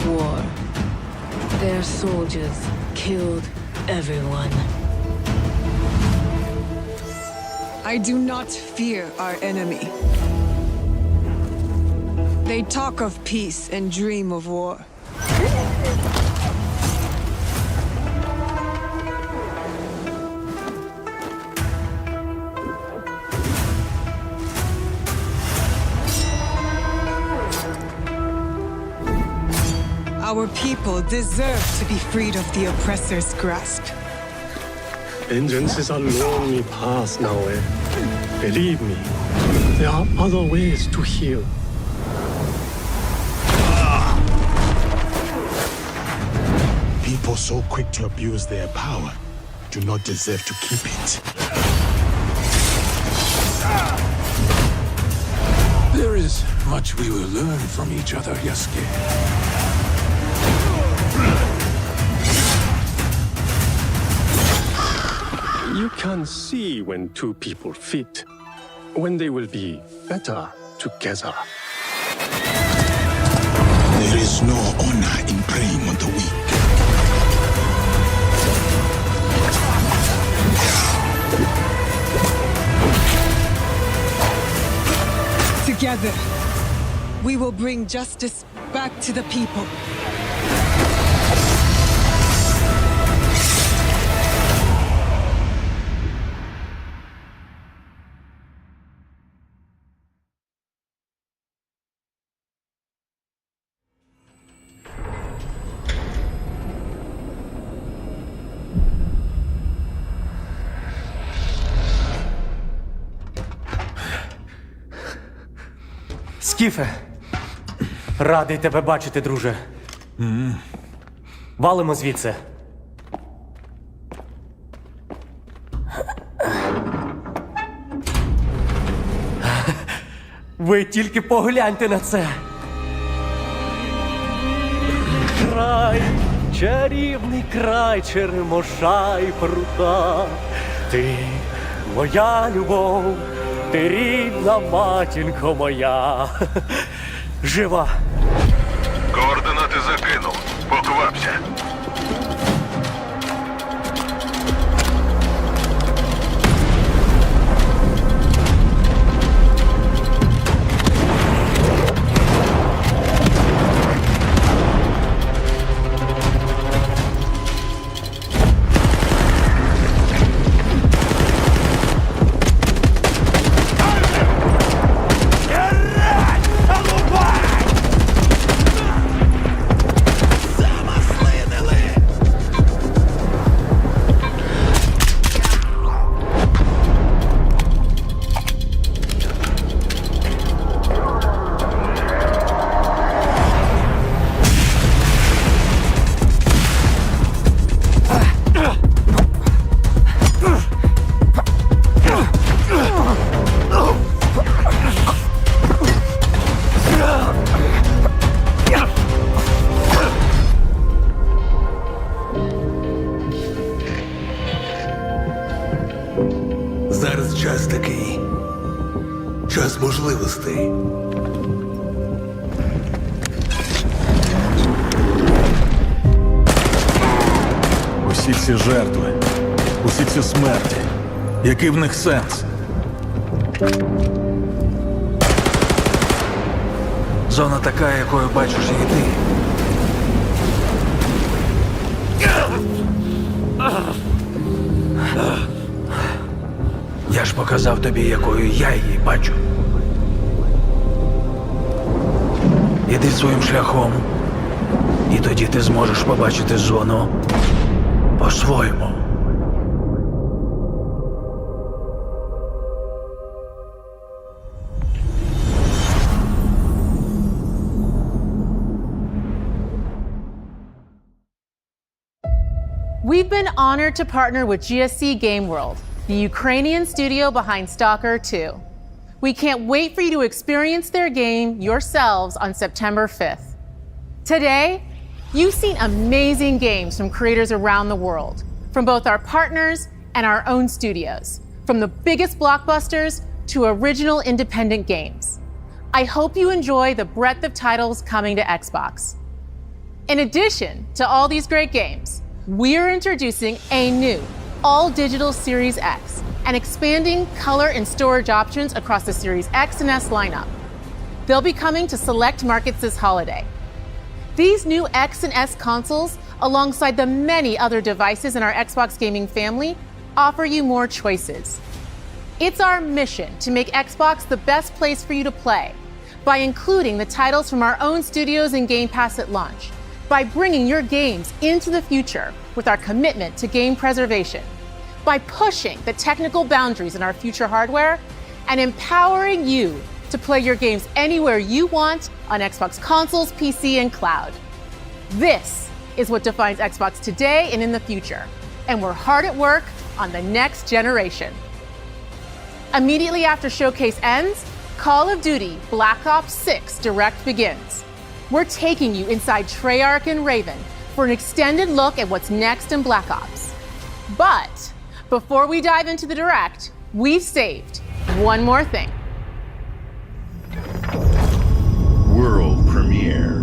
War. Their soldiers killed everyone. I do not fear our enemy. They talk of peace and dream of war. Our people deserve to be freed of the oppressor's grasp. Vengeance is a lonely path, Naoe. Believe me, there are other ways to heal. People so quick to abuse their power do not deserve to keep it. There is much we will learn from each other, Yasuke. You can see when two people fit, when they will be better together. There is no honor in preying on the weak. Together, we will bring justice back to the people. Скіфе, радий тебе бачити, друже. Валимо звідси. Ви тільки погляньте на це. Край, чарівний край черемоша й прута. Ти моя любов, ти рідна матінко моя. Жива. Координати закинув. Поквапся. Зараз час такий. Час можливостей. Усі ці жертви, усі ці смерті. Який в них сенс? Зона така, якою бачиш її ти. Я ж показав тобі, якою я її бачу. Іди своїм шляхом, і тоді ти зможеш побачити зону по-своєму. We've been honored to partner with GSC Game World, the Ukrainian studio behind Stalker 2. We can't wait for you to experience their game yourselves on September 5th. Today, you've seen amazing games from creators around the world, from both our partners and our own studios, from the biggest blockbusters to original independent games. I hope you enjoy the breadth of titles coming to Xbox. In addition to all these great games, we're introducing a new all-digital Series X and expanding color and storage options across the Series X and S lineup. They'll be coming to select markets this holiday. These new X and S consoles, alongside the many other devices in our Xbox gaming family, offer you more choices. It's our mission to make Xbox the best place for you to play by including the titles from our own studios in Game Pass at launch, by bringing your games into the future with our commitment to game preservation, by pushing the technical boundaries in our future hardware, and empowering you to play your games anywhere you want on Xbox consoles, PC, and cloud. This is what defines Xbox today and in the future, and we're hard at work on the next generation. Immediately after Showcase ends, Call of Duty Black Ops 6 Direct begins. We're taking you inside Treyarch and Raven for an extended look at what's next in Black Ops. But Before we dive into the direct, we've saved one more thing. World premiere.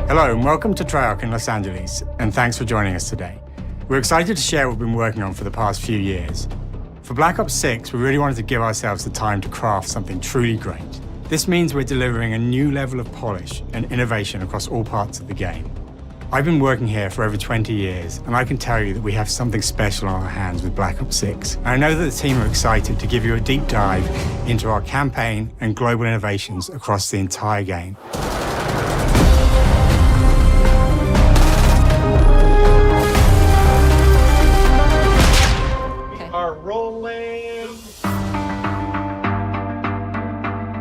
Hello and welcome to Treyarch in Los Angeles, and thanks for joining us today. We're excited to share what we've been working on for the past few years. For Black Ops 6, we really wanted to give ourselves the time to craft something truly great. This means we're delivering a new level of polish and innovation across all parts of the game. I've been working here for over 20 years, and I can tell you that we have something special on our hands with Black Ops 6. And I know that the team are excited to give you a deep dive into our campaign and global innovations across the entire game.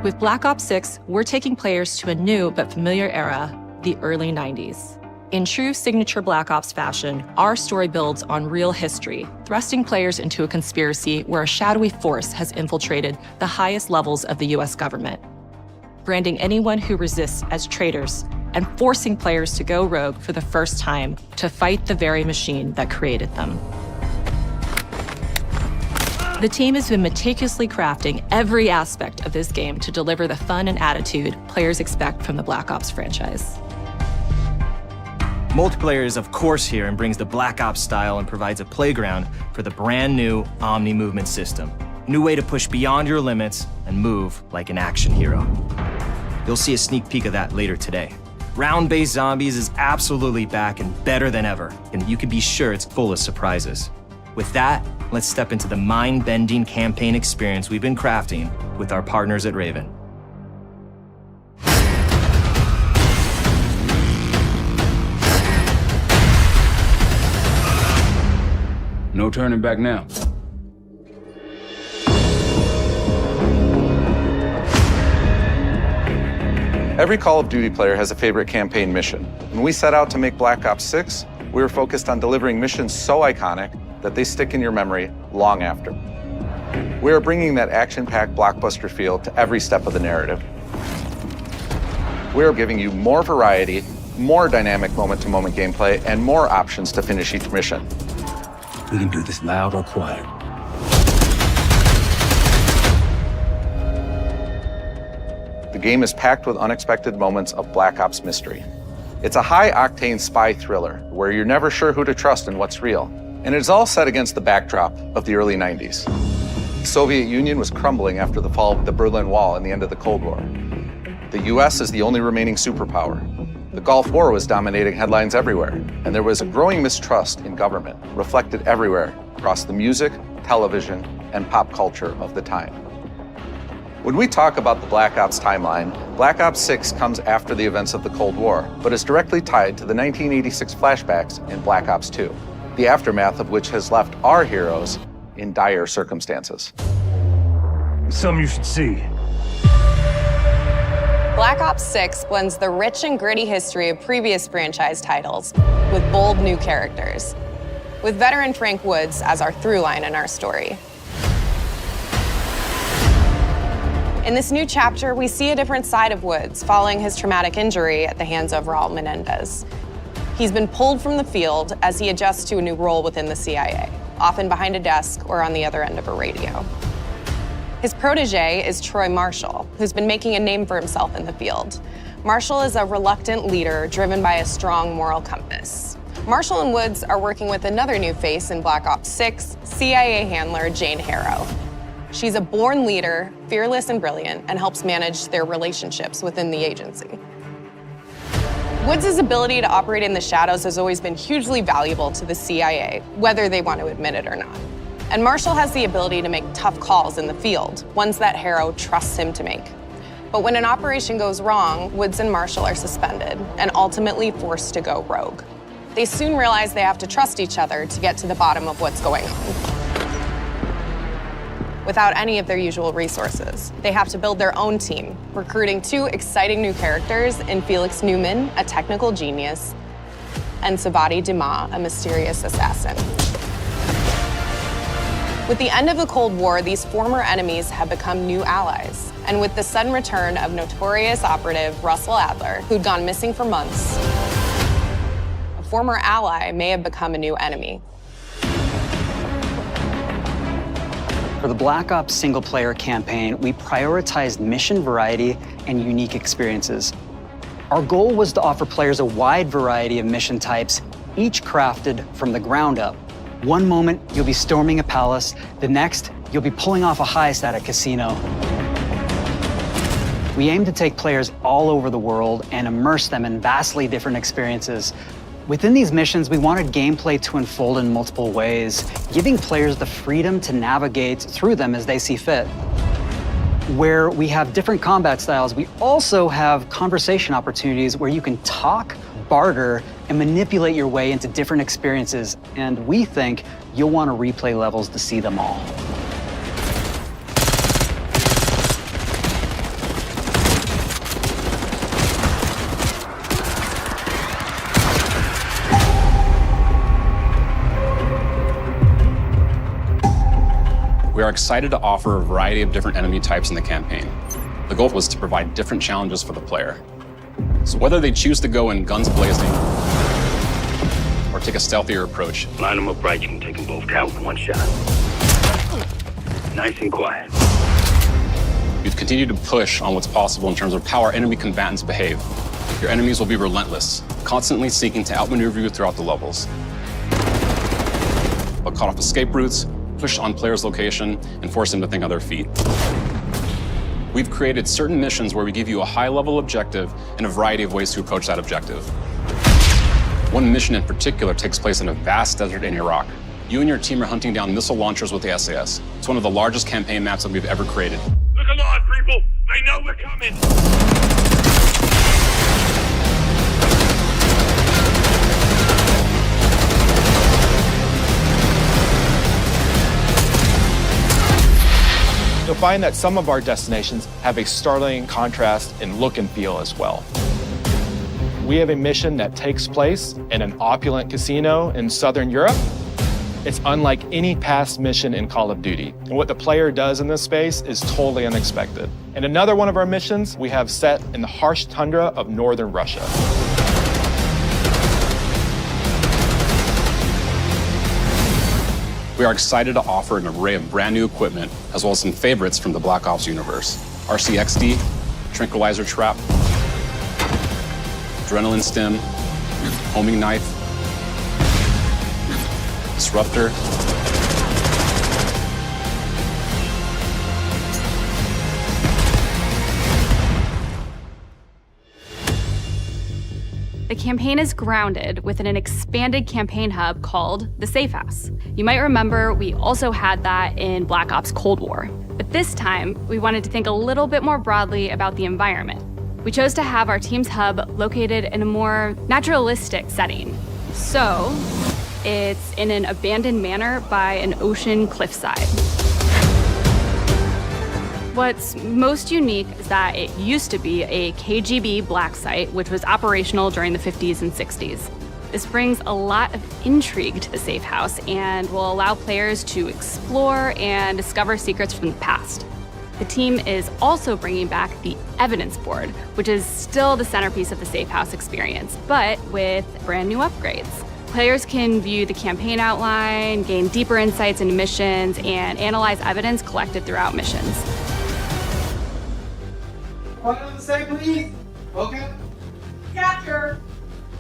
With Black Ops 6, we're taking players to a new but familiar era, the early 90s. In true signature Black Ops fashion, our story builds on real history, thrusting players into a conspiracy where a shadowy force has infiltrated the highest levels of the US government, branding anyone who resists as traitors and forcing players to go rogue for the first time to fight the very machine that created them. The team has been meticulously crafting every aspect of this game to deliver the fun and attitude players expect from the Black Ops franchise. Multiplayer is of course here and brings the Black Ops style and provides a playground for the brand new Omni movement system. New way to push beyond your limits and move like an action hero. You'll see a sneak peek of that later today. Round-based zombies is absolutely back and better than ever, and you can be sure it's full of surprises. With that, let's step into the mind-bending campaign experience we've been crafting with our partners at Raven. No turning back now. Every Call of Duty player has a favorite campaign mission. When we set out to make Black Ops 6, we were focused on delivering missions so iconic that they stick in your memory long after. We are bringing that action-packed blockbuster feel to every step of the narrative. We are giving you more variety, more dynamic moment-to-moment gameplay, and more options to finish each mission. We can do this loud or quiet. The game is packed with unexpected moments of Black Ops mystery. It's a high-octane spy thriller where you're never sure who to trust and what's real. And it's all set against the backdrop of the early 90s. The Soviet Union was crumbling after the fall of the Berlin Wall and the end of the Cold War. The US is the only remaining superpower. The Gulf War was dominating headlines everywhere, and there was a growing mistrust in government, reflected everywhere across the music, television, and pop culture of the time. When we talk about the Black Ops timeline, Black Ops 6 comes after the events of the Cold War, but is directly tied to the 1986 flashbacks in Black Ops 2, the aftermath of which has left our heroes in dire circumstances. Something you should see. Black Ops 6 blends the rich and gritty history of previous franchise titles with bold new characters, with veteran Frank Woods as our through line in our story. In this new chapter, we see a different side of Woods following his traumatic injury at the hands of Raul Menendez. He's been pulled from the field as he adjusts to a new role within the CIA, often behind a desk or on the other end of a radio. His protege is Troy Marshall, who's been making a name for himself in the field. Marshall is a reluctant leader driven by a strong moral compass. Marshall and Woods are working with another new face in Black Ops 6, CIA handler Jane Harrow. She's a born leader, fearless and brilliant, and helps manage their relationships within the agency. Woods' ability to operate in the shadows has always been hugely valuable to the CIA, whether they want to admit it or not. And Marshall has the ability to make tough calls in the field, ones that Harrow trusts him to make. But when an operation goes wrong, Woods and Marshall are suspended and ultimately forced to go rogue. They soon realize they have to trust each other to get to the bottom of what's going on. Without any of their usual resources, they have to build their own team, recruiting two exciting new characters in Felix Newman, a technical genius, and Savati Dumas, a mysterious assassin. With the end of the Cold War, these former enemies have become new allies. And with the sudden return of notorious operative Russell Adler, who'd gone missing for months, a former ally may have become a new enemy. For the Black Ops single-player campaign, we prioritized mission variety and unique experiences. Our goal was to offer players a wide variety of mission types, each crafted from the ground up. One moment, you'll be storming a palace. The next, you'll be pulling off a heist at a casino. We aim to take players all over the world and immerse them in vastly different experiences. Within these missions, we wanted gameplay to unfold in multiple ways, giving players the freedom to navigate through them as they see fit. Where we have different combat styles, we also have conversation opportunities where you can talk, barter, and manipulate your way into different experiences. And we think you'll want to replay levels to see them all. We are excited to offer a variety of different enemy types in the campaign. The goal was to provide different challenges for the player. So whether they choose to go in guns blazing or take a stealthier approach. Line them up right, you can take them both down with one shot. Nice and quiet. You'd continue to push on what's possible in terms of how our enemy combatants behave. Your enemies will be relentless, constantly seeking to outmaneuver you throughout the levels. They'll cut off escape routes, push on players' location, and force them to think on their feet. We've created certain missions where we give you a high-level objective and a variety of ways to approach that objective. One mission in particular takes place in a vast desert in Iraq. You and your team are hunting down missile launchers with the SAS. It's one of the largest campaign maps that we've ever created. Look alive, people! They know we're coming! find that some of our destinations have a startling contrast in look and feel as well. We have a mission that takes place in an opulent casino in Southern Europe. It's unlike any past mission in Call of Duty. And what the player does in this space is totally unexpected. And another one of our missions we have set in the harsh tundra of northern Russia. We are excited to offer an array of brand new equipment, as well as some favorites from the Black Ops universe. RCXD, Tranquilizer Trap, Adrenaline Stim, Homing Knife, Disruptor, The campaign is grounded within an expanded campaign hub called the Safe House. You might remember we also had that in Black Ops Cold War. But this time, we wanted to think a little bit more broadly about the environment. We chose to have our team's hub located in a more naturalistic setting. So, it's in an abandoned manor by an ocean cliffside. What's most unique is that it used to be a KGB black site, which was operational during the 50s and 60s. This brings a lot of intrigue to the Safe House and will allow players to explore and discover secrets from the past. The team is also bringing back the evidence board, which is still the centerpiece of the Safe House experience, but with brand new upgrades. Players can view the campaign outline, gain deeper insights into missions, and analyze evidence collected throughout missions. Point on the side, please. Okay. Capture.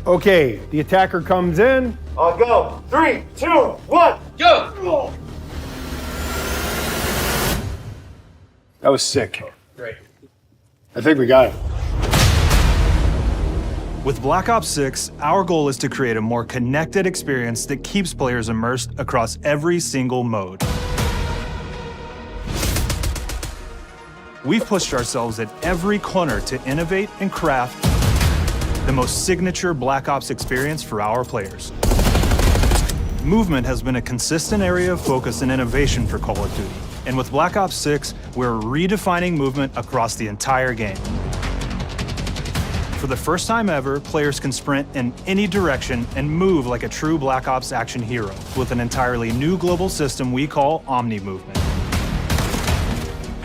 Okay, the attacker comes in. I'll go. 3, 2, 1, go! That was sick. Great. I think we got it. With Black Ops 6, our goal is to create a more connected experience that keeps players immersed across every single mode. We've pushed ourselves at every corner to innovate and craft the most signature Black Ops experience for our players. Movement has been a consistent area of focus and innovation for Call of Duty. And with Black Ops 6, we're redefining movement across the entire game. For the first time ever, players can sprint in any direction and move like a true Black Ops action hero with an entirely new global system we call Omni Movement.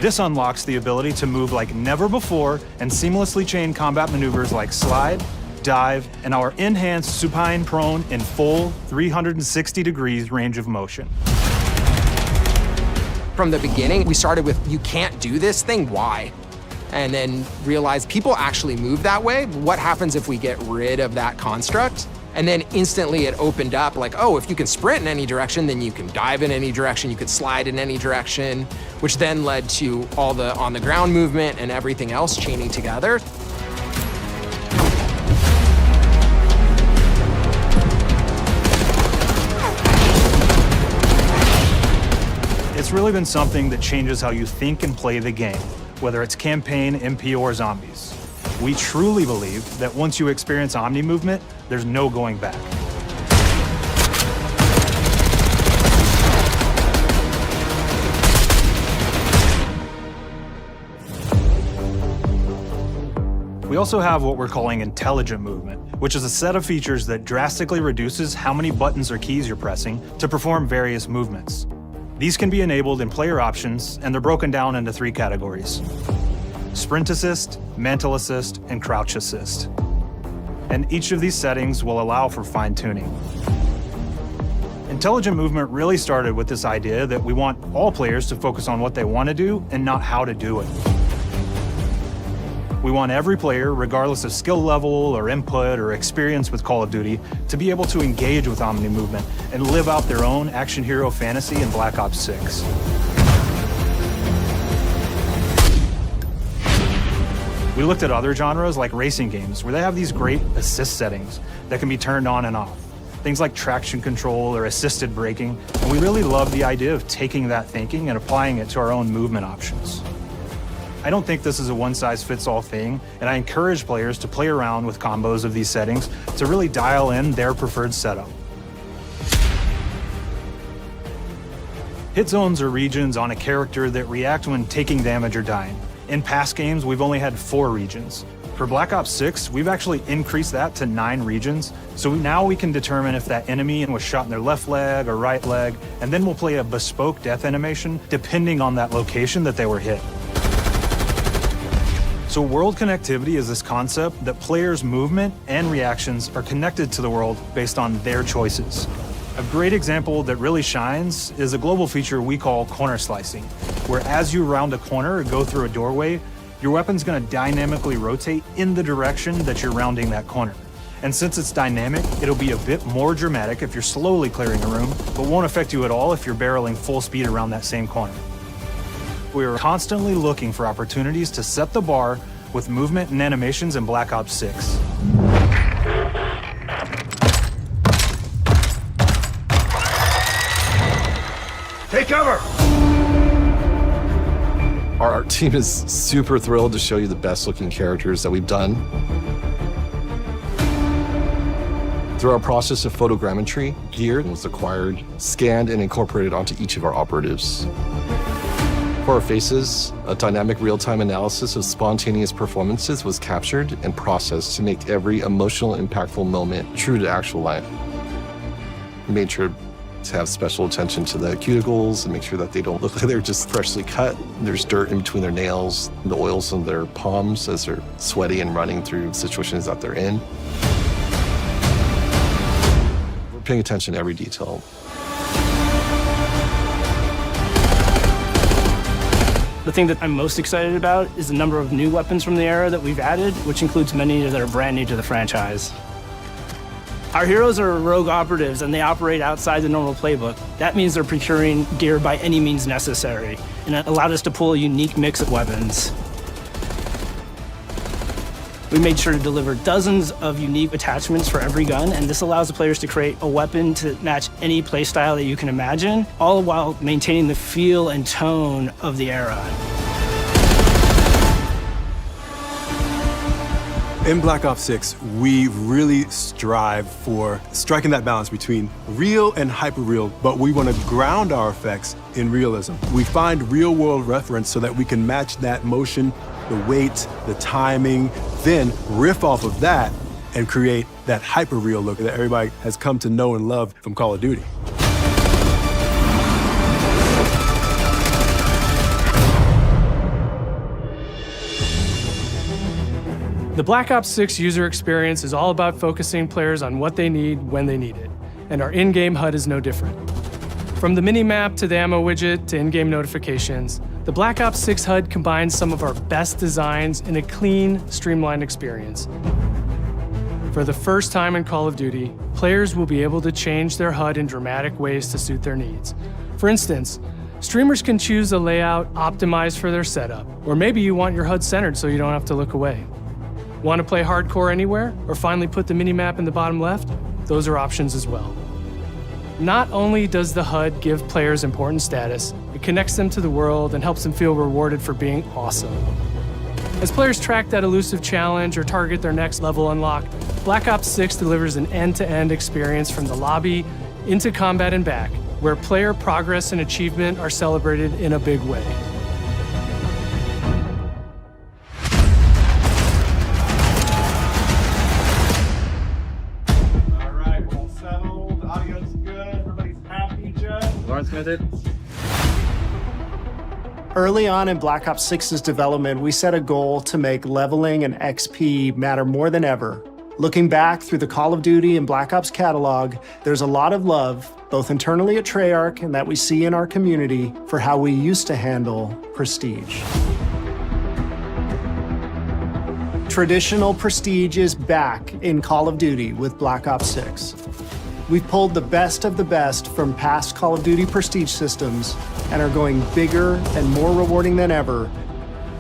This unlocks the ability to move like never before and seamlessly chain combat maneuvers like slide, dive, and our enhanced supine prone in full 360 degrees range of motion. From the beginning, we started with, you can't do this thing, why? And then realized people actually move that way. What happens if we get rid of that construct? And then instantly it opened up like, oh, if you can sprint in any direction, then you can dive in any direction, you could slide in any direction, which then led to all the on-the-ground movement and everything else chaining together. It's really been something that changes how you think and play the game, whether it's campaign, MP, or zombies. We truly believe that once you experience Omni Movement, there's no going back. We also have what we're calling Intelligent Movement, which is a set of features that drastically reduces how many buttons or keys you're pressing to perform various movements. These can be enabled in player options, and they're broken down into 3 categories: Sprint Assist, Mantle Assist, and Crouch Assist. And each of these settings will allow for fine-tuning. Intelligent Movement really started with this idea that we want all players to focus on what they want to do and not how to do it. We want every player, regardless of skill level or input or experience with Call of Duty, to be able to engage with Omni Movement and live out their own action hero fantasy in Black Ops 6. We looked at other genres like racing games, where they have these great assist settings that can be turned on and off. Things like traction control or assisted braking, and we really love the idea of taking that thinking and applying it to our own movement options. I don't think this is a one-size-fits-all thing, and I encourage players to play around with combos of these settings to really dial in their preferred setup. Hit zones are regions on a character that react when taking damage or dying. In past games, we've only had 4 regions. For Black Ops 6, we've actually increased that to 9 regions, so now we can determine if that enemy was shot in their left leg or right leg, and then we'll play a bespoke death animation depending on that location that they were hit. So world connectivity is this concept that players' movement and reactions are connected to the world based on their choices. A great example that really shines is a global feature we call corner slicing, where as you round a corner or go through a doorway, your weapon's gonna dynamically rotate in the direction that you're rounding that corner. And since it's dynamic, it'll be a bit more dramatic if you're slowly clearing a room, but won't affect you at all if you're barreling full speed around that same corner. We are constantly looking for opportunities to set the bar with movement and animations in Black Ops 6. Take cover! Our art team is super thrilled to show you the best looking characters that we've done. Through our process of photogrammetry, gear was acquired, scanned, and incorporated onto each of our operatives. For our faces, a dynamic real-time analysis of spontaneous performances was captured and processed to make every emotional, impactful moment true to actual life. We made sure to have special attention to the cuticles and make sure that they don't look like they're just freshly cut. There's dirt in between their nails, the oils on their palms as they're sweaty and running through situations that they're in. We're paying attention to every detail. The thing that I'm most excited about is the number of new weapons from the era that we've added, which includes many that are brand new to the franchise. Our heroes are rogue operatives, and they operate outside the normal playbook. That means they're procuring gear by any means necessary, and it allowed us to pull a unique mix of weapons. We made sure to deliver dozens of unique attachments for every gun, and this allows the players to create a weapon to match any playstyle that you can imagine, all while maintaining the feel and tone of the era. In Black Ops 6, we really strive for striking that balance between real and hyper-real, but we want to ground our effects in realism. We find real-world reference so that we can match that motion, the weight, the timing, then riff off of that and create that hyper-real look that everybody has come to know and love from Call of Duty. The Black Ops 6 user experience is all about focusing players on what they need when they need it, and our in-game HUD is no different. From the mini-map to the ammo widget to in-game notifications, the Black Ops 6 HUD combines some of our best designs in a clean, streamlined experience. For the first time in Call of Duty, players will be able to change their HUD in dramatic ways to suit their needs. For instance, streamers can choose a layout optimized for their setup, or maybe you want your HUD centered so you don't have to look away. Want to play hardcore anywhere, or finally put the minimap in the bottom left? Those are options as well. Not only does the HUD give players important status, it connects them to the world and helps them feel rewarded for being awesome. As players track that elusive challenge or target their next level unlock, Black Ops 6 delivers an end-to-end experience from the lobby into combat and back, where player progress and achievement are celebrated in a big way. Early on in Black Ops 6's development, we set a goal to make leveling and XP matter more than ever. Looking back through the Call of Duty and Black Ops catalog, there's a lot of love, both internally at Treyarch and that we see in our community, for how we used to handle prestige. Traditional prestige is back in Call of Duty with Black Ops 6. We've pulled the best of the best from past Call of Duty prestige systems and are going bigger and more rewarding than ever.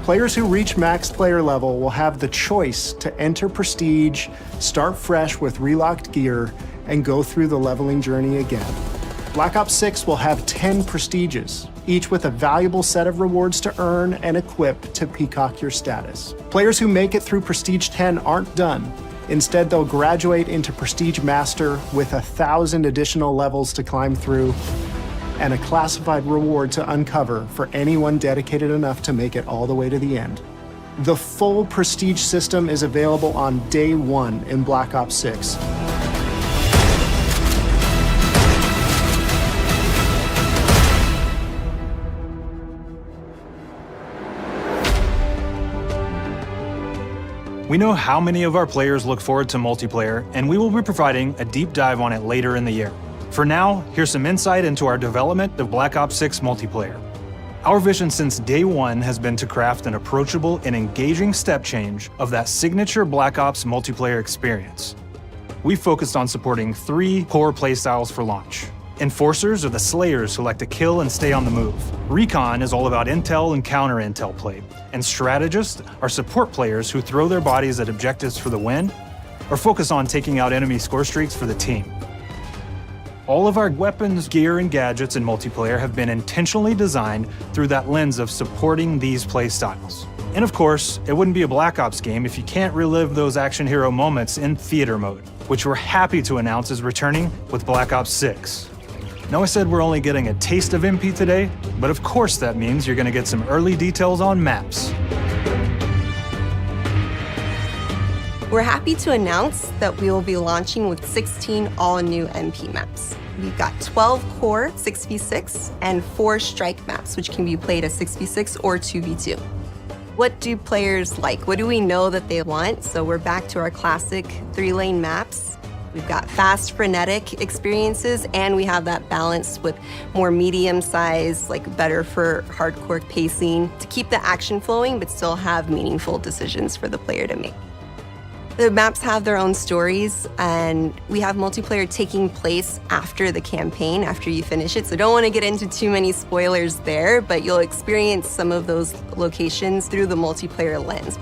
Players who reach max player level will have the choice to enter prestige, start fresh with relocked gear, and go through the leveling journey again. Black Ops 6 will have 10 prestiges, each with a valuable set of rewards to earn and equip to peacock your status. Players who make it through Prestige 10 aren't done. Instead, they'll graduate into Prestige Master with 1,000 additional levels to climb through. and a classified reward to uncover for anyone dedicated enough to make it all the way to the end. The full Prestige system is available on day one in Black Ops 6. We know how many of our players look forward to multiplayer, and we will be providing a deep dive on it later in the year. For now, here's some insight into our development of Black Ops 6 multiplayer. Our vision since day one has been to craft an approachable and engaging step change of that signature Black Ops multiplayer experience. We focused on supporting 3 core playstyles for launch. Enforcers are the slayers who like to kill and stay on the move. Recon is all about intel and counter-intel play. And strategists are support players who throw their bodies at objectives for the win or focus on taking out enemy score streaks for the team. All of our weapons, gear, and gadgets in multiplayer have been intentionally designed through that lens of supporting these play styles. And of course, it wouldn't be a Black Ops game if you can't relive those action hero moments in theater mode, which we're happy to announce is returning with Black Ops 6. Now, I said we're only getting a taste of MP today, but of course that means you're going to get some early details on maps. We're happy to announce that we will be launching with 16 all-new MP maps. We've got 12 core 6v6 and 4 strike maps, which can be played as 6v6 or 2v2. What do players like? What do we know that they want? So we're back to our classic 3-lane maps. We've got fast, frenetic experiences, and we have that balance with more medium size, like better for hardcore pacing, to keep the action flowing, but still have meaningful decisions for the player to make. The maps have their own stories, and we have multiplayer taking place after the campaign, after you finish it. So don't want to get into too many spoilers there, but you'll experience some of those locations through the multiplayer lens.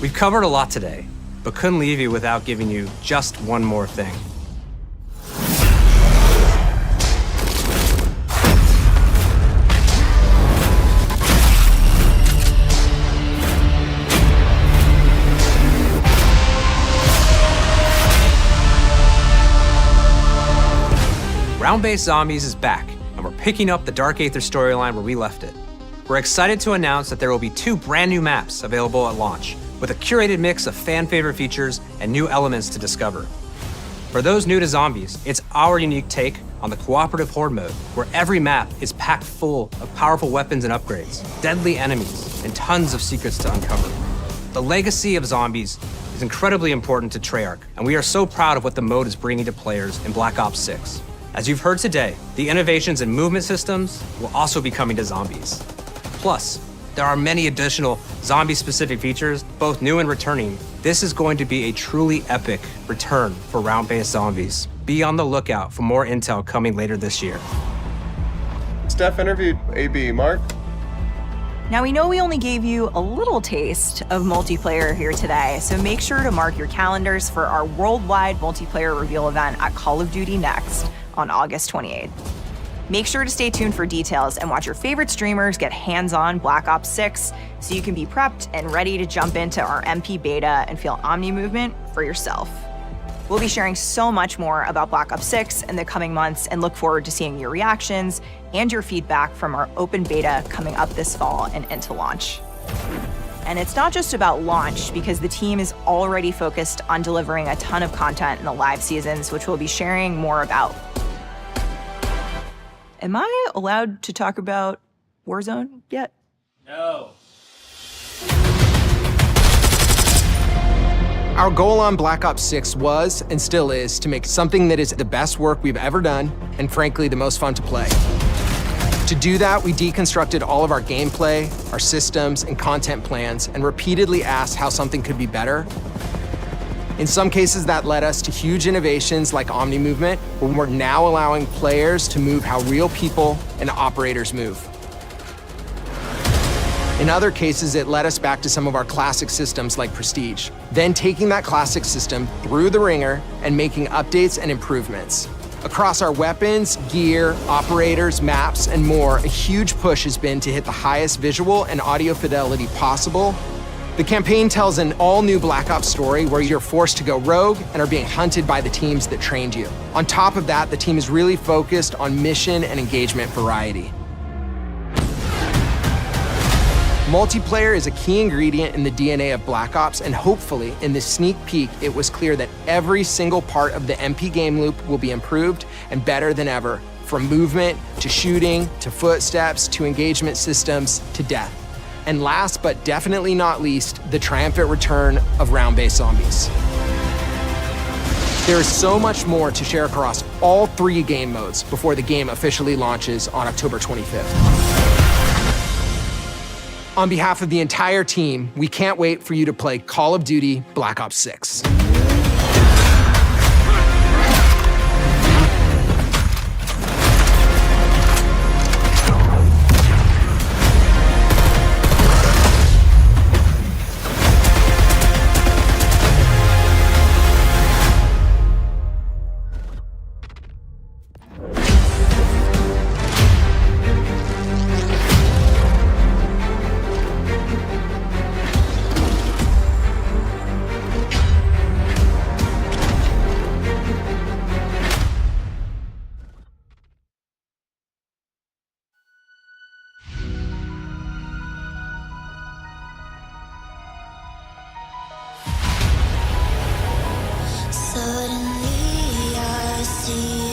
We've covered a lot today, but couldn't leave you without giving you just one more thing. Round-Based Zombies is back, and we're picking up the Dark Aether storyline where we left it. We're excited to announce that there will be 2 brand new maps available at launch, with a curated mix of fan-favorite features and new elements to discover. For those new to zombies, it's our unique take on the cooperative horde mode, where every map is packed full of powerful weapons and upgrades, deadly enemies, and tons of secrets to uncover. The legacy of zombies is incredibly important to Treyarch, and we are so proud of what the mode is bringing to players in Black Ops 6. As you've heard today, the innovations in movement systems will also be coming to zombies. Plus, there are many additional zombie-specific features, both new and returning. This is going to be a truly epic return for Round-Based Zombies. Be on the lookout for more intel coming later this year. Steph interviewed AB. Mark? Now, we know we only gave you a little taste of multiplayer here today, so make sure to mark your calendars for our worldwide multiplayer reveal event at Call of Duty Next on August 28th. Make sure to stay tuned for details and watch your favorite streamers get hands-on Black Ops 6 so you can be prepped and ready to jump into our MP beta and feel Omni movement for yourself. We'll be sharing so much more about Black Ops 6 in the coming months and look forward to seeing your reactions and your feedback from our open beta coming up this fall and into launch. And it's not just about launch, because the team is already focused on delivering a ton of content in the live seasons, which we'll be sharing more about. Am I allowed to talk about Warzone yet? No. Our goal on Black Ops 6 was, and still is, to make something that is the best work we've ever done, and frankly, the most fun to play. To do that, we deconstructed all of our gameplay, our systems, and content plans, and repeatedly asked how something could be better. In some cases, that led us to huge innovations like Omni movement, where we're now allowing players to move how real people and operators move. In other cases, it led us back to some of our classic systems like Prestige, then taking that classic system through the ringer and making updates and improvements. Across our weapons, gear, operators, maps, and more, a huge push has been to hit the highest visual and audio fidelity possible The campaign tells an all-new Black Ops story where you're forced to go rogue and are being hunted by the teams that trained you. On top of that, the team is really focused on mission and engagement variety. Multiplayer is a key ingredient in the DNA of Black Ops, and hopefully, in this sneak peek, it was clear that every single part of the MP game loop will be improved and better than ever, from movement, to shooting, to footsteps, to engagement systems, to death. And last but definitely not least, the triumphant return of round-based zombies. There is so much more to share across all 3 game modes before the game officially launches on October 25th. On behalf of the entire team, we can't wait for you to play Call of Duty Black Ops 6. Suddenly I see